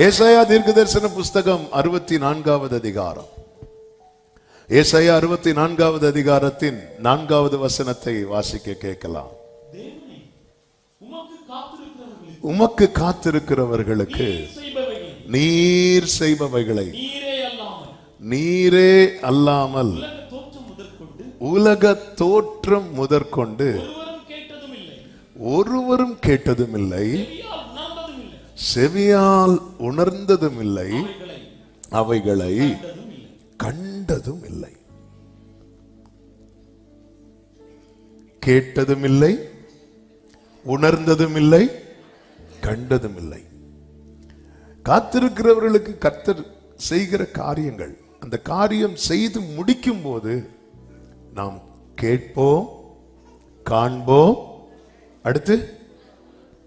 ஏசாயா தீர்க்கதரிசன புஸ்தகம் 64வது அதிகாரம். ஏசாயா 64வது அதிகாரத்தின் 4வது வசனத்தை வாசிக்க கேட்கலாம். உமக்கு காத்திருக்கிறவர்களுக்கு நீர் செய்பவைகளை நீரே அல்லாமல் உலக தோற்றம் முதற்கொண்டு ஒருவரும் கேட்டதும் இல்லை, செவியால் உணர்ந்ததும் இல்லை, அவைகளை கண்டதும் இல்லை. கேட்டதும் இல்லை, உணர்ந்ததும் இல்லை, கண்டதும் இல்லை. காத்திருக்கிறவர்களுக்கு கர்த்தர் செய்கிற காரியங்கள், அந்த காரியம் செய்து முடிக்கும் போது நாம் கேட்போம், காண்போம், அடுத்து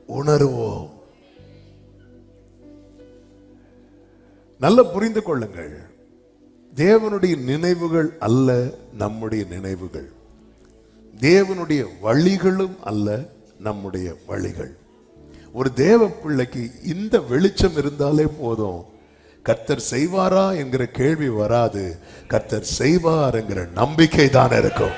உணர்வோம். நல்ல புரிந்து கொள்ளுங்கள், தேவனுடைய நினைவுகள் அல்ல நம்முடைய நினைவுகள், தேவனுடைய வழிகளும் அல்ல நம்முடைய வழிகள். ஒரு தேவ பிள்ளைக்கு இந்த வெளிச்சம் இருந்தாலே போதும், கர்த்தர் செய்வாரா என்கிற கேள்வி வராது, கர்த்தர் செய்வார் என்கிற நம்பிக்கை தான் இருக்கும்.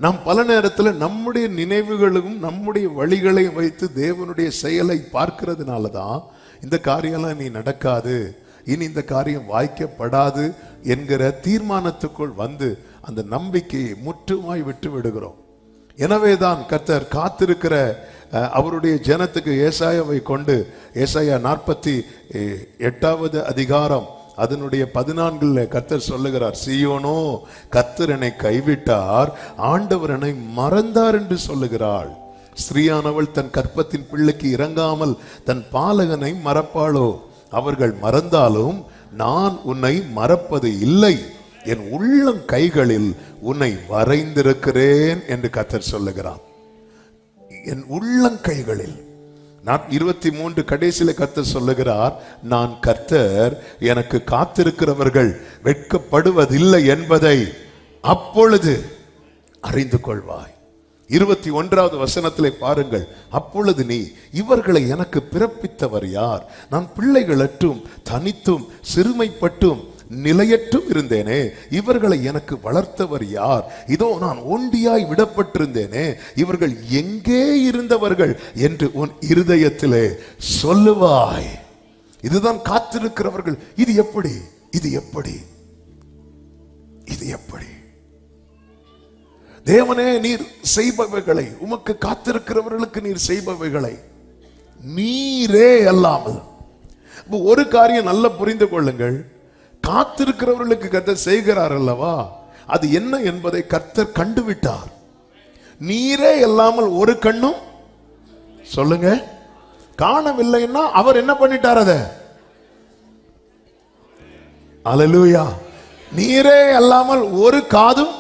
நாம் பல நேரத்தில் நம்முடைய நினைவுகளும் நம்முடைய வழிகளையும் வைத்து தேவனுடைய செயலை பார்க்கிறதுனால தான் இந்த காரியம்லாம் நீ நடக்காது, இனி இந்த காரியம் வாய்க்கப்படாது என்கிற தீர்மானத்துக்குள் வந்து அந்த நம்பிக்கையை முற்றுமாய் விட்டு விடுகிறோம். எனவேதான் கர்த்தர் காத்திருக்கிற அவருடைய ஜனத்துக்கு ஏசாயாவை கொண்டு ஏசாயா 48வது அதிகாரம் அதனுடைய 14 கர்த்தர் சொல்லுகிறார், சீயோனோ கர்த்தர் என்னை கைவிட்டார், ஆண்டவர் என்னை மறந்தார் என்று சொல்லுகிறாள். ஸ்திரீயானவள் தன் கற்பத்தின் பிள்ளைக்கு இறங்காமல் தன் பாலகனை மறப்பாளோ? அவர்கள் மறந்தாலும் நான் உன்னை மறப்பது இல்லை, என் உள்ளம் கைகளில் உன்னை வரைந்திருக்கிறேன் என்று கர்த்தர் சொல்லுகிறார். என் உள்ளங்கைகளில். 23 கடைசியில கர்த்தர் சொல்லுகிறார், நான் கர்த்தர், எனக்கு காத்திருக்கிறவர்கள் வெட்கப்படுவதில்லை என்பதை அப்பொழுது அறிந்து கொள்வாய். 21வது வசனத்திலே பாருங்கள், அப்பொழுது நீ இவர்களை எனக்கு பிறப்பித்தவர் யார்? நான் பிள்ளைகளற்றும் தனித்தும் சிறுமைப்பட்டும் நிலையற்றும் இருந்தேனே, இவர்களை எனக்கு வளர்த்தவர் யார்? இதோ நான் ஒண்டியாய் விடப்பட்டிருந்தேனே, இவர்கள் எங்கே இருந்தவர்கள் என்று உன் இருதயத்திலே சொல்லுவாய். இதுதான் காத்திருக்கிறவர்கள். இது எப்படி? இது எப்படி? இது எப்படி? தேவனே, நீர் செய்பவைகளை, உமக்கு காத்திருக்கிறவர்களுக்கு நீர் செய்பவைகளை நீரே அல்லாமல். ஒரு காரியம் நல்லா புரிந்து கொள்ளுங்கள், காத்திருக்கிறவர்களுக்கு கர்த்தர் செய்கிறார் அல்லவா, அது என்ன என்பதை கர்த்தர் கண்டுவிட்டார். நீரே இல்லாமல் ஒரு கண்ணும் சொல்லுங்க காணவில்லைன்னா அவர் என்ன பண்ணிட்டார்? அத அல்லேலூயா. நீரே அல்லாமல் ஒரு காதும்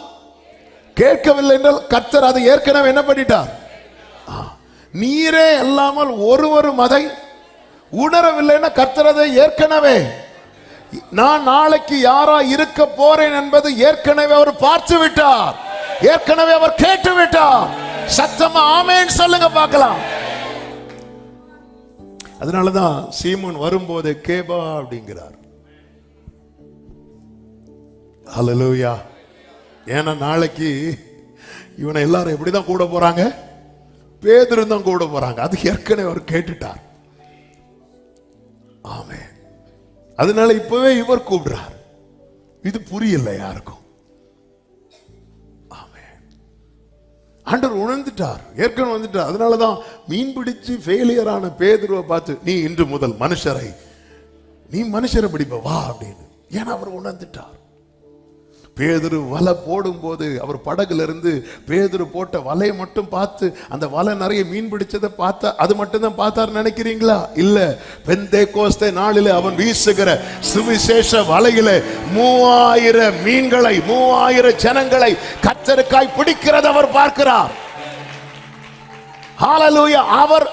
கேட்கவில்லை என்றால் கர்த்தர் அதை ஏற்கனவே என்ன பண்ணிட்டார்? நீரே அல்லாமல் ஒருவரும் அதை உணரவில்லைன்னா கர்த்தர் அதை ஏற்கனவே, நான் நாளைக்கு யாரா இருக்க போறேன் என்பது ஏற்கனவே அவர் பார்த்து விட்டார், ஏற்கனவே அவர் கேட்டு விட்டார். சத்தமா ஆமென் சொல்லுங்க பார்க்கலாம். அதனாலதான் சீமோன் வரும்போது கேபா அப்படிங்கிறார். ஹல்லேலூயா. ஏன்னா நாளைக்கு இவனை எல்லாரும் எப்படிதான் கூட போறாங்க? பேதுரு தான் கூட போறாங்க. அது ஏற்கனவே அவர் கேட்டுட்டார். ஆமென். அதனால இப்பவே இவர் கூப்பிடுறார். இது புரியல யாருக்கும். ஆமென். ஆண்டவர் உணர்ந்துட்டார், ஏற்கனவே வந்துட்டார். அதனாலதான் மீன் பிடிச்சு ஃபெயிலியரான பேதுருவை பார்த்து, நீ இன்று முதல் நீ மனுஷரை பிடிப்ப வா அப்படின்னு. ஏன்னா அவர் உணர்ந்துட்டார். பேதுரு வலை போடும் போது அவர் படகுல இருந்து பேதுரு போட்ட வலையை மட்டும் பார்த்து அந்த வலை நிறைய மீன் பிடிச்சதை பார்த்தா அது மட்டும் தான் பார்த்தார் நினைக்கிறீங்களா? இல்ல, பெந்தேகோஸ்தே நாளிலே அவன் வீசுகிற சுவிசேஷ வலையில 3000 மீன்களை 3000 ஜனங்களை கர்த்தருக்காய் பிடிக்கிறத அவர் பார்க்கிறார். ஹல்லேலூயா. அவர்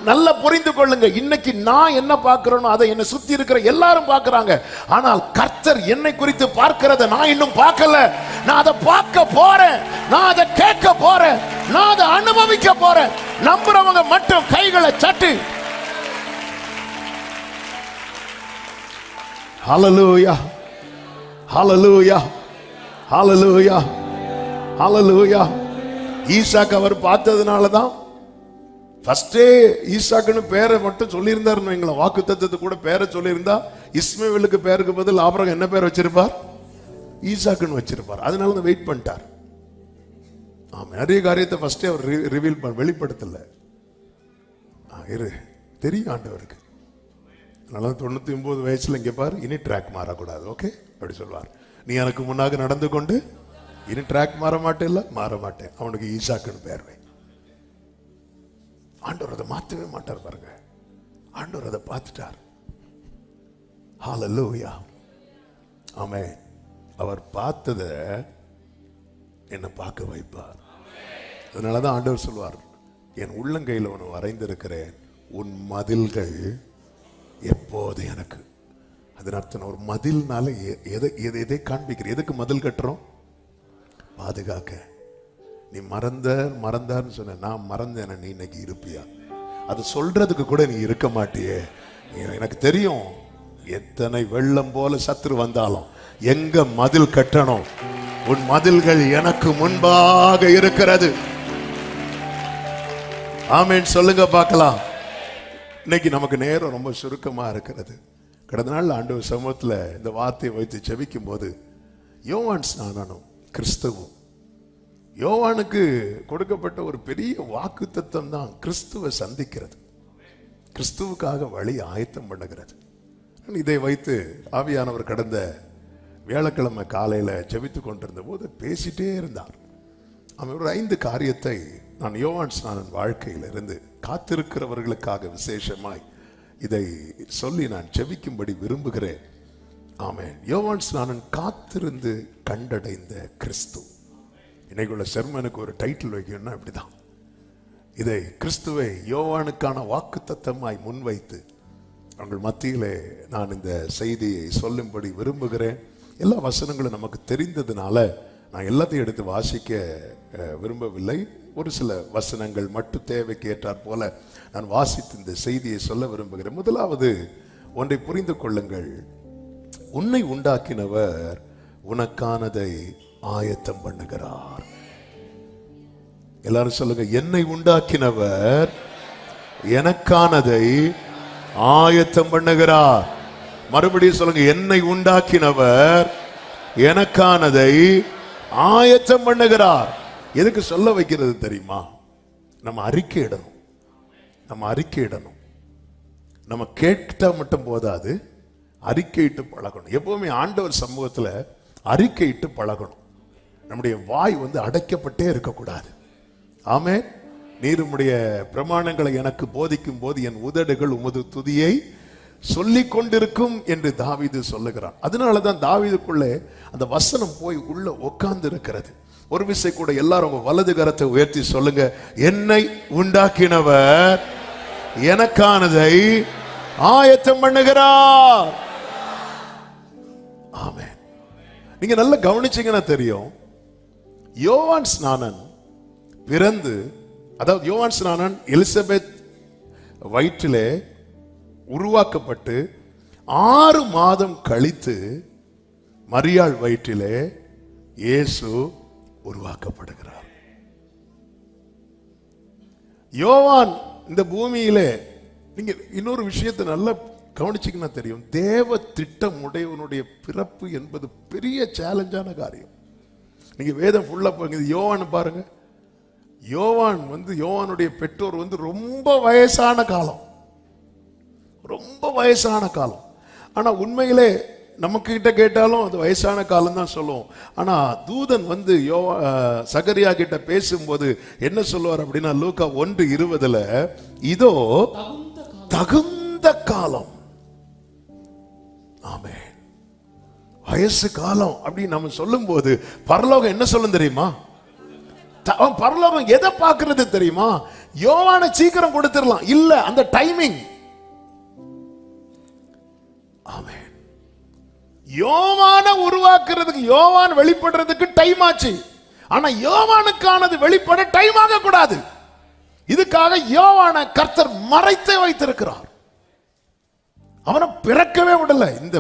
நல்ல புரிந்து கொள்ளுங்க, இன்னைக்கு நான் என்ன பார்க்கிறேனோ அதை என்னை சுத்தி இருக்கிற எல்லாரும் பார்க்கிறாங்க. ஆனால் கர்த்தர் என்னை குறித்து பார்க்கிறத நான் இன்னும் பார்க்கல. நான் அதை பார்க்க போறேன், நான் அதை கேட்க போறேன், நான் அதை அனுபவிக்க போறேன். நம்புறவங்க மட்டும் கைகளை சட்டு. ஹல்லேலூயா, ஹல்லேலூயா, ஹல்லேலூயா, ஹல்லேலூயா. ஈசாக்கு அவர் பார்த்ததுனால தான் ஃபர்ஸ்டே ஈசாக்குன்னு பேரை மட்டும் சொல்லியிருந்தாருன்னு வைங்களா, வாக்கு தத்தத்தை கூட பேரை சொல்லியிருந்தா இஸ்மவேலுக்கு பேருக்கு பதில் ஆபிரகாம் என்ன பேர் வச்சிருப்பார்? ஈசாக்குன்னு வச்சிருப்பார். அதனால தான் வெயிட் பண்ணிட்டார். நிறைய காரியத்தை ஃபர்ஸ்டே அவர் வெளிப்படுத்தல. தெரியும் ஆண்டவருக்கு. அதனால 99 வயசுல இங்க பாரு, இனி ட்ராக் மாறக்கூடாது, ஓகே அப்படி சொல்வார். நீ எனக்கு முன்னாக நடந்து கொண்டு இனி ட்ராக் மாற மாட்டேன், இல்ல மாற மாட்டேன். அவனுக்கு ஈசாக்குன்னு பேர் வை. ஆண்டவர் அதை மாற்றவே மாட்டார் பாருங்க. ஆண்டவர் அதை பார்த்துட்டார். ஹல்லேலூயா, ஆமென். அவர் பார்த்தத என்ன பார்க்க வைப்பார். அதனாலதான் ஆண்டவர் சொல்வார், என் உள்ளங்கையில் உன்னை வரைந்திருக்கிறேன், உன் மதில்கள் எப்போது எனக்கு. அதன் அர்த்தம் ஒரு மதில்னால எதை காண்பிக்கிற? எதுக்கு மதில் கட்டுறோம்? பாதுகாக்க. நீ மறந்தார்னு சொன்ன, நான் மறந்தேன், நீ இன்னைக்கு இருப்பியா? அது சொல்றதுக்கு கூட நீ இருக்க மாட்டியே. எனக்கு தெரியும், எத்தனை வெள்ளம் போல சத்துரு வந்தாலும் எங்க மதில் கட்டணும்? உன் மதில்கள் எனக்கு முன்பாக இருக்கிறது. ஆமென் சொல்லுங்க பார்க்கலாம். இன்னைக்கு நமக்கு நேரம் ரொம்ப சுருக்கமா இருக்கிறது. கடந்த நாள் ஆண்டவர் சமூகத்துல இந்த வார்த்தையை வைத்து ஜெபிக்கும் போது யோவான் ஸ்நானனும் கிறிஸ்துவும், யோவானுக்கு கொடுக்கப்பட்ட ஒரு பெரிய வாக்கு தத்தம் தான் கிறிஸ்துவை சந்திக்கிறது, கிறிஸ்துவுக்காக வழி ஆயத்தம் பண்ணுகிறது. இதை வைத்து ஆவியானவர் கடந்த வியாழக்கிழமை காலையில ஜெபித்து கொண்டிருந்த போது பேசிட்டே இருந்தார். அவன் ஒரு 5 காரியத்தை நான் யோவான் ஸ்நானன் வாழ்க்கையில் இருந்து காத்திருக்கிறவர்களுக்காக விசேஷமாய் இதை சொல்லி நான் ஜெபிக்கும்படி விரும்புகிறேன். ஆமென். யோவான் ஸ்நானன் காத்திருந்து கண்டடைந்த கிறிஸ்து. இன்னைக்குள்ள செர்மனுக்கு ஒரு டைட்டில் வைக்கணும்னா இப்படிதான். இதை கிறிஸ்துவை யோவானுக்கான வாக்கு தத்தமாய் முன்வைத்து உங்கள் மத்தியிலே நான் இந்த செய்தியை சொல்லும்படி விரும்புகிறேன். எல்லா வசனங்களும் நமக்கு தெரிந்ததுனால நான் எல்லாத்தையும் எடுத்து வாசிக்க விரும்பவில்லை. ஒரு சில வசனங்கள் மட்டும் தேவைக்கு ஏற்றாற் போல நான் வாசித்து இந்த செய்தியை சொல்ல விரும்புகிறேன். முதலாவது ஒன்றை புரிந்து கொள்ளுங்கள். உன்னை உண்டாக்கினவர் உனக்கானதை ஆயத்தம் பண்ணுகிறார். எல்லாரும் சொல்லுங்க, என்னை உண்டாக்கினவர் எனக்கானதை ஆயத்தம் பண்ணுகிறார். மறுபடியும் சொல்லுங்க, என்னை உண்டாக்கினவர் எனக்கானதை ஆயத்தம் பண்ணுகிறார். எதுக்கு சொல்ல வைக்கிறது தெரியுமா? நம்ம அறிக்கையிடணும். நம்ம கேட்டா மட்டும் போதாது, அறிக்கையிட்டு பழகணும். எப்பவுமே ஆண்டவர் சமூகத்துல அறிக்கையிட்டு பழகணும். நம்முடைய வாய் அடைக்கப்பட்டே இருக்கக்கூடாது. ஆமென். நீர் உம்முடைய பிரமாணங்களை எனக்கு போதிக்கும் போது என் உதடுகள் உமது துதியை சொல்லிக் கொண்டிருக்கும் என்று தாவீது சொல்லுகிறான். அதனாலதான் தாவீதுக்குள்ளே அந்த வசனம் போய் உள்ள உட்கார்ந்து இருக்கிறது. ஒரு விசை கூட எல்லாரும் உங்க வலது கரத்தை உயர்த்தி சொல்லுங்க, என்னை உண்டாக்கினவர் எனக்கானதை ஆயத்தம் பண்ணுகிறார். ஆமென். நீங்க நல்லா கவனிச்சீங்கன்னா தெரியும், யோவான் ஸ்நானன் பிறந்து, அதாவது யோவான் ஸ்நானன் எலிசபெத் வயிற்றிலே உருவாக்கப்பட்டு 6 மாதம் கழித்து மரியாள் வயிற்றிலே இயேசு உருவாக்கப்படுகிறார். யோவான் இந்த பூமியிலே, நீங்க இன்னொரு விஷயத்தை நல்லா கவனிச்சீங்கன்னா தெரியும், தேவ திட்டம் உடையவனுடைய பிறப்பு என்பது பெரிய சேலஞ்சான காரியம். நீங்க வேதம் ஃபுல்லா போங்க, யோவான் பாருங்க. யோவானுடைய பெற்றோர் ரொம்ப வயசான காலம், ஆனா உண்மையிலே நமக்கு கிட்ட கேட்டாலும் அது வயசான காலம் தான் சொல்லுவோம். ஆனா தூதன் சகரியா கிட்ட பேசும்போது என்ன சொல்லுவார் அப்படின்னா, லூக்கா 1:20 இதோ தகுந்த காலம். ஆமென். வயசு காலம் அப்படி நம்ம சொல்லும் போது பரலோகம் என்ன சொல்லும் தெரியுமா? பரலோகம் எதை பார்க்கிறது தெரியுமா? யோவானை சீக்கிரம் கொடுத்துடலாம், இல்ல அந்த டைமிங். ஆமென். யோவான உருவாக்குறதுக்கு, யோவான் வெளிப்படுறதுக்கு டைம் ஆச்சு. ஆனா யோவானுக்கானது வெளிப்பட டைம் ஆக கூடாது. இதுக்காக யோவான கர்த்தர் மறைத்து வைத்திருக்கிறார். அவனை பிறக்கவே விடல. இந்த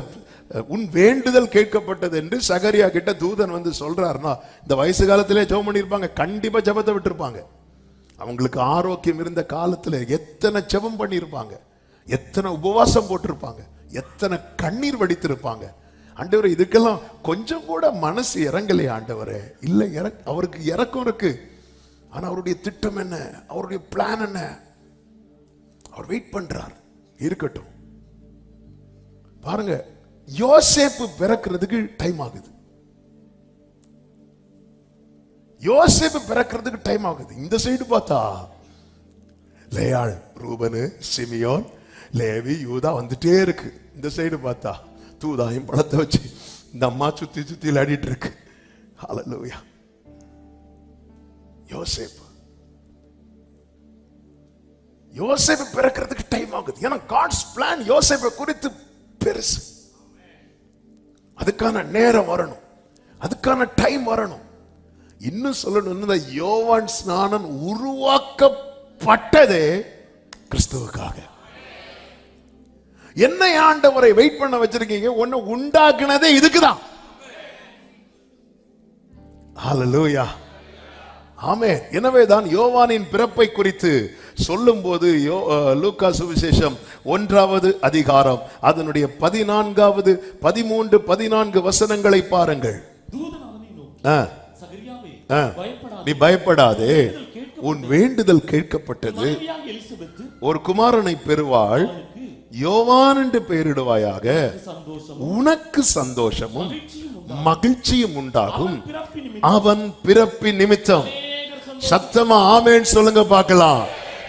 உன் வேண்டுதல் கேட்கப்பட்டது என்று சகரியா கிட்ட தூதன் வந்து சொல்றாருன்னா, இந்த வயசு காலத்திலே ஜெபம் பண்ணியிருப்பாங்க, கண்டிப்பா ஜெபத்தை விட்டுருப்பாங்க. அவங்களுக்கு ஆரோக்கியம் இருந்த காலத்துல எத்தனை ஜெபம் பண்ணியிருப்பாங்க, எத்தனை உபவாசம் போட்டிருப்பாங்க, எத்தனை கண்ணீர் வடித்திருப்பாங்க. ஆண்டவரே, இதுக்கெல்லாம் கொஞ்சம் கூட மனசு இறங்கலையே ஆண்டவரே? இல்லை, அவருக்கு இறக்கம் இருக்கு. ஆனா அவருடைய திட்டம் என்ன, அவருடைய பிளான் என்ன? அவர் வெயிட் பண்றார். இருக்கட்டும். பாருங்க, யோசேப்பு பிறக்கிறதுக்கு டைம் ஆகுது. யோசேப்பு பிறக்கிறதுக்கு டைம் ஆகுது. இந்த சைடு பார்த்தா லேயாள், ரூபனு, சிமியோன், லேவி, யூதா வந்துட்டே இருக்கு. இந்த சைடு பார்த்தா தூதாயும் பழத்தை வச்சு இந்த அம்மா சுத்தி சுத்தி விளையாடிட்டு இருக்கு. ஹல்லேலூயா. யோசேப்பு பிறக்கிறதுக்கு டைம் ஆகுது. ஏன்னா காட்ஸ் பிளான் யோசேப்பை குறித்து பெருசு. அதுக்கான நேரம் வரணும், அதுக்கான டைம் வரணும். இன்னும் சொல்லணும், யோவான் ஸ்நானன் உருவாக்கப்பட்டதே கிறிஸ்துவுக்காக. என்னை ஆண்டவரை வெயிட் பண்ண வச்சிருக்கீங்க, ஒன்னு உண்டாக்குனதே இதுக்குதான். ஹல்லேலூயா. ஆமென். எனவேதான் யோவானின் பிறப்பை குறித்து சொல்லும் போது லூக்கா சுவிசேஷம் 1வது அதிகாரம் அதனுடைய 14வது 13 14 வசனங்களை பாருங்கள். நீ பயப்படாதே, உன் வேண்டுதல் கேட்கப்பட்டது. ஒரு குமாரனை பெறுவாள், யோவான் என்று பெயரிடுவாயாக. உனக்கு சந்தோஷமும் மகிழ்ச்சியும் உண்டாகும், அவன் பிறப்பின் நிமித்தம். சத்தமா ஆமென் சொல்லுங்க பார்க்கலாம்.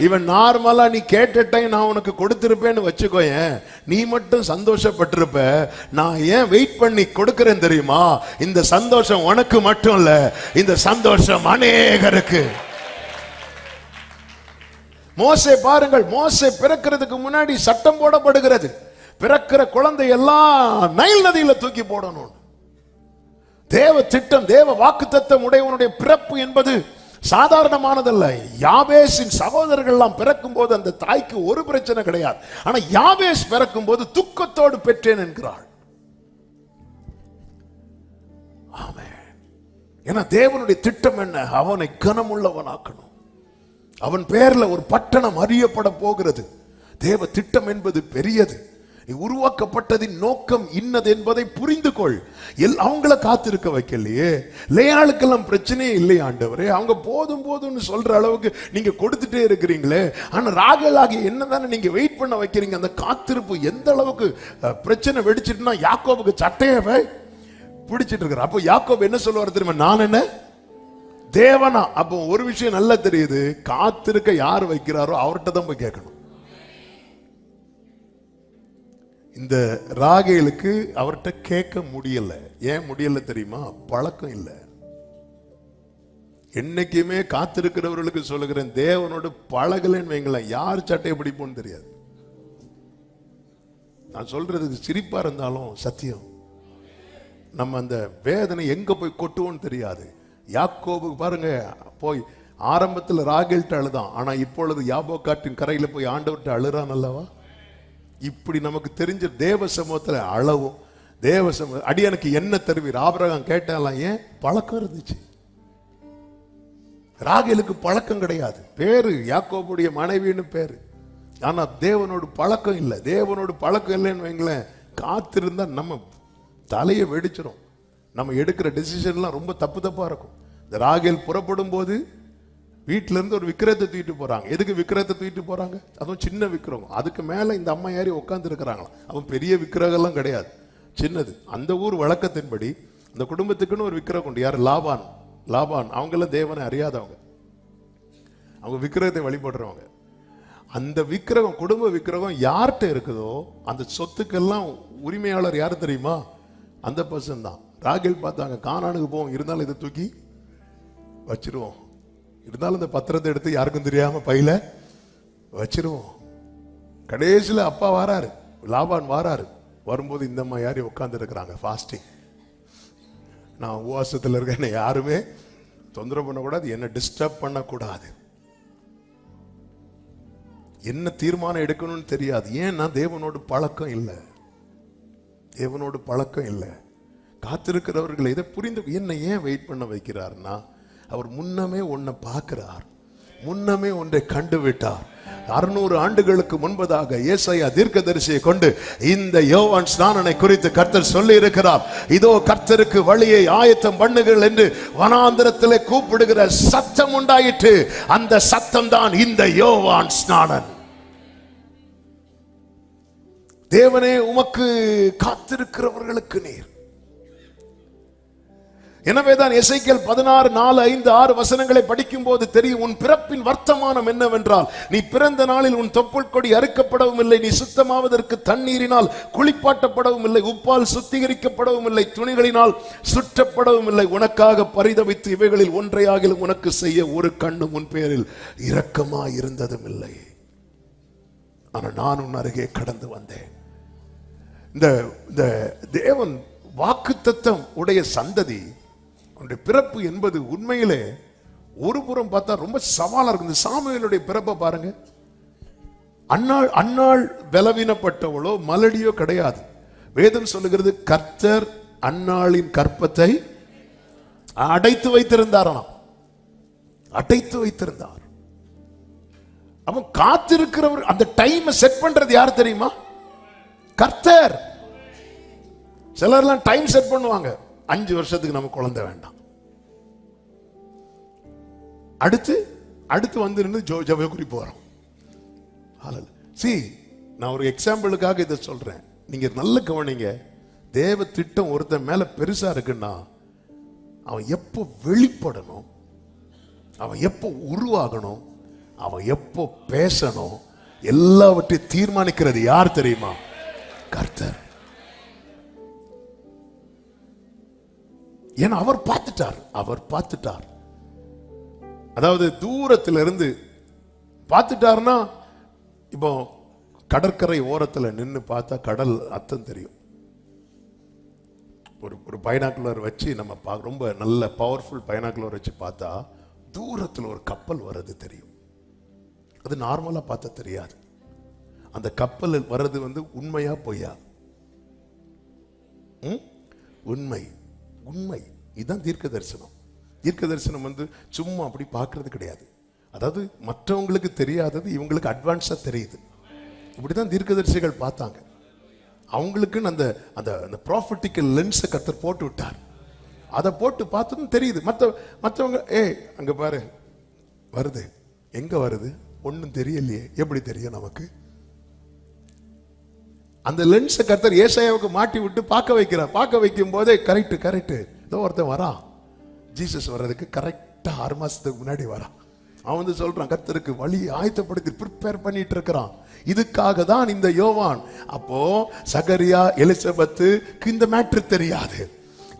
இவன் நார்மலா நீ கேட்ட டைம் நான் உனக்கு கொடுத்திருப்பேன்னு வச்சுக்கோயேன், நீ மட்டும் சந்தோஷப்பட்டிருப்ப. நான் ஏன் வெயிட் பண்ணி கொடுக்கிறேன் தெரியுமா? இந்த சந்தோஷம் உனக்கு மட்டும் இல்ல, இந்த சந்தோஷம் அநேகருக்கு. மோசே பாருங்கள், மோசே பிறக்கிறதுக்கு முன்னாடி சட்டம் போடப்படுகிறது, பிறக்கிற குழந்தை எல்லாம் நைல் நதியில தூக்கி போடணும். தேவ திட்டம், தேவ வாக்குத்தத்தம் உடையவனுடைய பிறப்பு என்பது சாதாரணமானதல்ல. யாபேசின் சகோதரர்கள் எல்லாம் பிறக்கும் போது அந்த தாய்க்கு ஒரு பிரச்சனை கிடையாது. ஆனா யாபேஸ் பிறக்கும் போது துக்கத்தோடு பெற்றேன் என்கிறாள். ஆமென். ஏன்னா தேவனுடைய திட்டம் என்ன? அவனை கனமுள்ளவனாக்கணும். அவன் பேர்ல ஒரு பட்டணம் அறியப்பட போகிறது. தேவ திட்டம் என்பது பெரியது. உருவாக்கப்பட்டதின் நோக்கம் இன்னது என்பதை புரிந்து கொள். அவங்கள காத்திருக்க வைக்கலையே. லேயாளுக்கெல்லாம் பிரச்சனையே இல்லை ஆண்டவரே, அவங்க போதும் போதும்னு சொல்ற அளவுக்கு நீங்க கொடுத்துட்டே இருக்கிறீங்களே. ஆனா ராகேலாகி என்னதானே நீங்க வெயிட் பண்ண வைக்கிறீங்க. அந்த காத்திருப்பு எந்த அளவுக்கு பிரச்சனை வெடிச்சிட்டுனா, யாக்கோபுக்கு சட்டையவை பிடிச்சிட்டு இருக்கிற. அப்போ யாக்கோபு என்ன சொல்லுவார் தெரியுமா? நான் என்ன தேவனா? அப்போ ஒரு விஷயம் நல்லா தெரியுது, காத்திருக்க யார் வைக்கிறாரோ அவர்கிட்ட தான் போய் கேட்கணும். இந்த ராகேலுக்கு அவர்கிட்ட கேட்க முடியல. ஏன் முடியல தெரியுமா? பழக்கம் இல்லை. என்னைக்குமே காத்திருக்கிறவர்களுக்கு சொல்லுகிறேன், தேவனோடு பழகலன்னு வைங்களேன், யார் சட்டையை பிடிப்போன்னு தெரியாது. நான் சொல்றதுக்கு சிரிப்பா இருந்தாலும் சத்தியம். நம்ம அந்த வேதனை எங்க போய் கொட்டுவோன்னு தெரியாது. யாக்கோபுக்கு பாருங்க, போய் ஆரம்பத்தில் ராகேல்ட்ட அழுதான், ஆனா இப்பொழுது யாபோக்காட்டின் கரையில போய் ஆண்டவர்கிட்ட அழுறான் அல்லவா. இப்படி நமக்கு தெரிஞ்ச தேவ சமூகத்தில் அளவும், தேவ சமூக அடியனுக்கு என்ன தருவீர் ஆபிரகாம் கேட்டாலாம். ஏன்? பழக்கம் இருந்துச்சு. ராகேலுக்கு பழக்கம் கிடையாது. பேரு யாக்கோபுடைய மனைவின்னு பேரு, ஆனா தேவனோடு பழக்கம் இல்லை. தேவனோடு பழக்கம் இல்லைன்னு வைங்களேன், காத்திருந்தா நம்ம தலையை வெடிச்சிடும். நம்ம எடுக்கிற டெசிஷன்லாம் ரொம்ப தப்பு தப்பா இருக்கும். இந்த ராகேல் புறப்படும் போது வீட்டில இருந்து ஒரு விக்கிரத்தை தூக்கிட்டு போறாங்க. எதுக்கு விக்கிரத்தை தூக்கிட்டு போறாங்க? அதுவும் சின்ன விக்கிரகம். அதுக்கு மேல இந்த அம்மா ஏறி உட்கார்ந்து இருக்கிறாங்களாம். அவன் பெரிய விக்கிரகம்லாம் கிடையாது, சின்னது. அந்த ஊர் வழக்கத்தின்படி அந்த குடும்பத்துக்குன்னு ஒரு விக்கிரகம் உண்டு. யார்? லாபான். அவங்கெல்லாம் தேவனை அறியாதவங்க, அவங்க விக்கிரகத்தை வழிபடுறவங்க. அந்த விக்கிரகம், குடும்ப விக்கிரகம் யார்கிட்ட இருக்குதோ அந்த சொத்துக்கெல்லாம் உரிமையாளர் யாரு தெரியுமா? அந்த பர்சன் தான். ராகேல் பார்த்தாங்க, கானானுக்கு போவோம், இருந்தாலும் இதை தூக்கி வச்சிருவோம், இருந்தாலும் இந்த பத்திரத்தை எடுத்து யாருக்கும் தெரியாம பையில வச்சிருவோம். கடைசியில் அப்பா வாராரு, லாபான் வாராரு. வரும்போது இந்த அம்மா யாரையும் உட்கார்ந்து இருக்கிறாங்க, ஃபாஸ்டிங். நான் உபவாசத்தில் இருக்கேன், யாருமே தொந்தரவு பண்ணக்கூடாது, என்ன டிஸ்டர்ப் பண்ணக்கூடாது. என்ன தீர்மானம் எடுக்கணும்னு தெரியாது. ஏன்னா தேவனோடு பழக்கம் இல்லை. தேவனோடு பழக்கம் இல்லை. காத்திருக்கிறவர்கள் இதை புரிந்து என்ன ஏன் வெயிட் பண்ண வைக்கிறார்னா, அவர் முன்னமே ஒன்றை பார்க்கிறார், முன்னமே ஒன்றை கண்டு விட்டார். 600 ஆண்டுகளுக்கு முன்பதாக ஏசாயா தீர்க்கதரிசியை கொண்டு இந்த யோவான் ஸ்நானனை குறித்து கர்த்தர் சொல்லி இருக்கிறார். இதோ கர்த்தருக்கு வழியை ஆயத்தம் பண்ணுங்கள் என்று வனாந்திரத்திலே கூப்பிடுகிற சத்தம் உண்டாயிற்று. அந்த சத்தம் தான் இந்த யோவான் ஸ்நானன். தேவனே உமக்கு காத்திருக்கிறவர்களுக்கு நீர். எனவேதான் எசேக்கியேல் 16:4-5-6 வசனங்களை படிக்கும் போது தெரியும், உன் பிறப்பின் வர்த்தமானம் என்னவென்றால், நீ பிறந்த நாளில் உன் தொப்புள் கொடி அறுக்கப்படவும் இல்லை, நீ சுத்தமாவதற்கு தண்ணீரினால் குளிப்பாட்டப்படவும் இல்லை, உப்பால் சுத்திகரிக்கப்படவும் இல்லை, துணிகளினால் சுற்றப்படவும் இல்லை. உனக்காக பரிதவித்து இவைகளில் ஒன்றையாகிலும் உனக்கு செய்ய ஒரு கண்ணும் உன் பேரில் இரக்கமாய் இருந்ததும் இல்லை. ஆனால் நான் உன் அருகே கடந்து வந்தேன். இந்த தேவன் வாக்குத்தத்தம் உடைய சந்ததி பிறப்பு என்பது உண்மையிலே ஒரு புறம் பார்த்தா ரொம்ப சவாலா இருக்கு. இந்த சாமுவேலுடைய பிறப்பை பாருங்க. அன்னாள் பலவீனப்பட்டவளோ மலடியோ கிடையாது. வேதம் சொல்லுகிறது, கர்த்தர் அன்னாளின் கற்பத்தை அடைத்து வைத்திருந்தாராம், அடைத்து வைத்திருந்தார். அவன் காத்திருக்கிறவர். அந்த டைம் செட் பண்றது யார் தெரியுமா? கர்த்தர். சிலர்லாம் டைம் செட் பண்ணுவாங்க, 5 வருஷத்துக்கு நம்ம குழந்தை வேண்டாம், அடுத்து வந்து நின்று ஜெபக்குறி போறோம். நான் ஒரு எக்ஸாம்பிளுக்காக இதை சொல்றேன், நீங்க நல்ல கவனிங்க. தேவ திட்டம் ஒருத்தன் மேல பெருசா இருக்குன்னா அவன் எப்போ வெளிப்படணும், அவன் எப்போ உருவாகணும், அவன் எப்போ பேசணும், எல்லாவற்றையும் தீர்மானிக்கிறது யார் தெரியுமா? கர்த்தர். ஏன்னா அவர் பார்த்துட்டார். அதாவது தூரத்திலிருந்து பார்த்துட்டாருன்னா, இப்போ கடற்கரை ஓரத்தில் நின்று பார்த்தா கடல் அர்த்தம் தெரியும். ஒரு பைனாக்குலர் வச்சு நம்ம ரொம்ப நல்ல பவர்ஃபுல் பைனாக்குலர் வச்சு பார்த்தா தூரத்தில் ஒரு கப்பல் வர்றது தெரியும். அது நார்மலா பார்த்தா தெரியாது. அந்த கப்பல் வர்றது வந்து உண்மையா பொய்யா? உண்மை. இதுதான் தீர்க்க தரிசனம். தீர்க்க தரிசனம் வந்து சும்மா அப்படி பார்க்கறது கிடையாது. அதாவது மற்றவங்களுக்கு தெரியாதது இவங்களுக்கு அட்வான்ஸா தெரியுது. இப்படிதான் தீர்க்கதரிசிகள் பார்த்தாங்க. அவங்களுக்குன்னு அந்த ப்ராஃபட்டிக்கல் லென்ஸை கர்த்தர் போட்டு விட்டார். அதை போட்டு பார்த்ததும் தெரியுது. மற்றவங்க அங்க பாரு வருது, எங்க வருது ஒன்னும் தெரியலையே, எப்படி தெரியும் நமக்கு? அந்த லென்ஸை கர்த்தர் ஏசாயாவுக்கு மாட்டி விட்டு பார்க்க வைக்கிறார். பார்க்க வைக்கும் போதே கரெக்ட் ஏதோ ஒருத்தன் வரான், ஜீசஸ் வர்றதுக்கு கரெக்டா 6 மாசத்துக்கு முன்னாடி வரான். அவன் வந்து சொல்றான், கர்த்தருக்கு வழி ஆயத்தப்படுத்தி ப்ரிப்பேர் பண்ணிட்டு இருக்கிறான். இதுக்காக தான் இந்த யோவான். அப்போ சகரியா எலிசபெத்துக்கு இந்த மேட்ரு தெரியாது,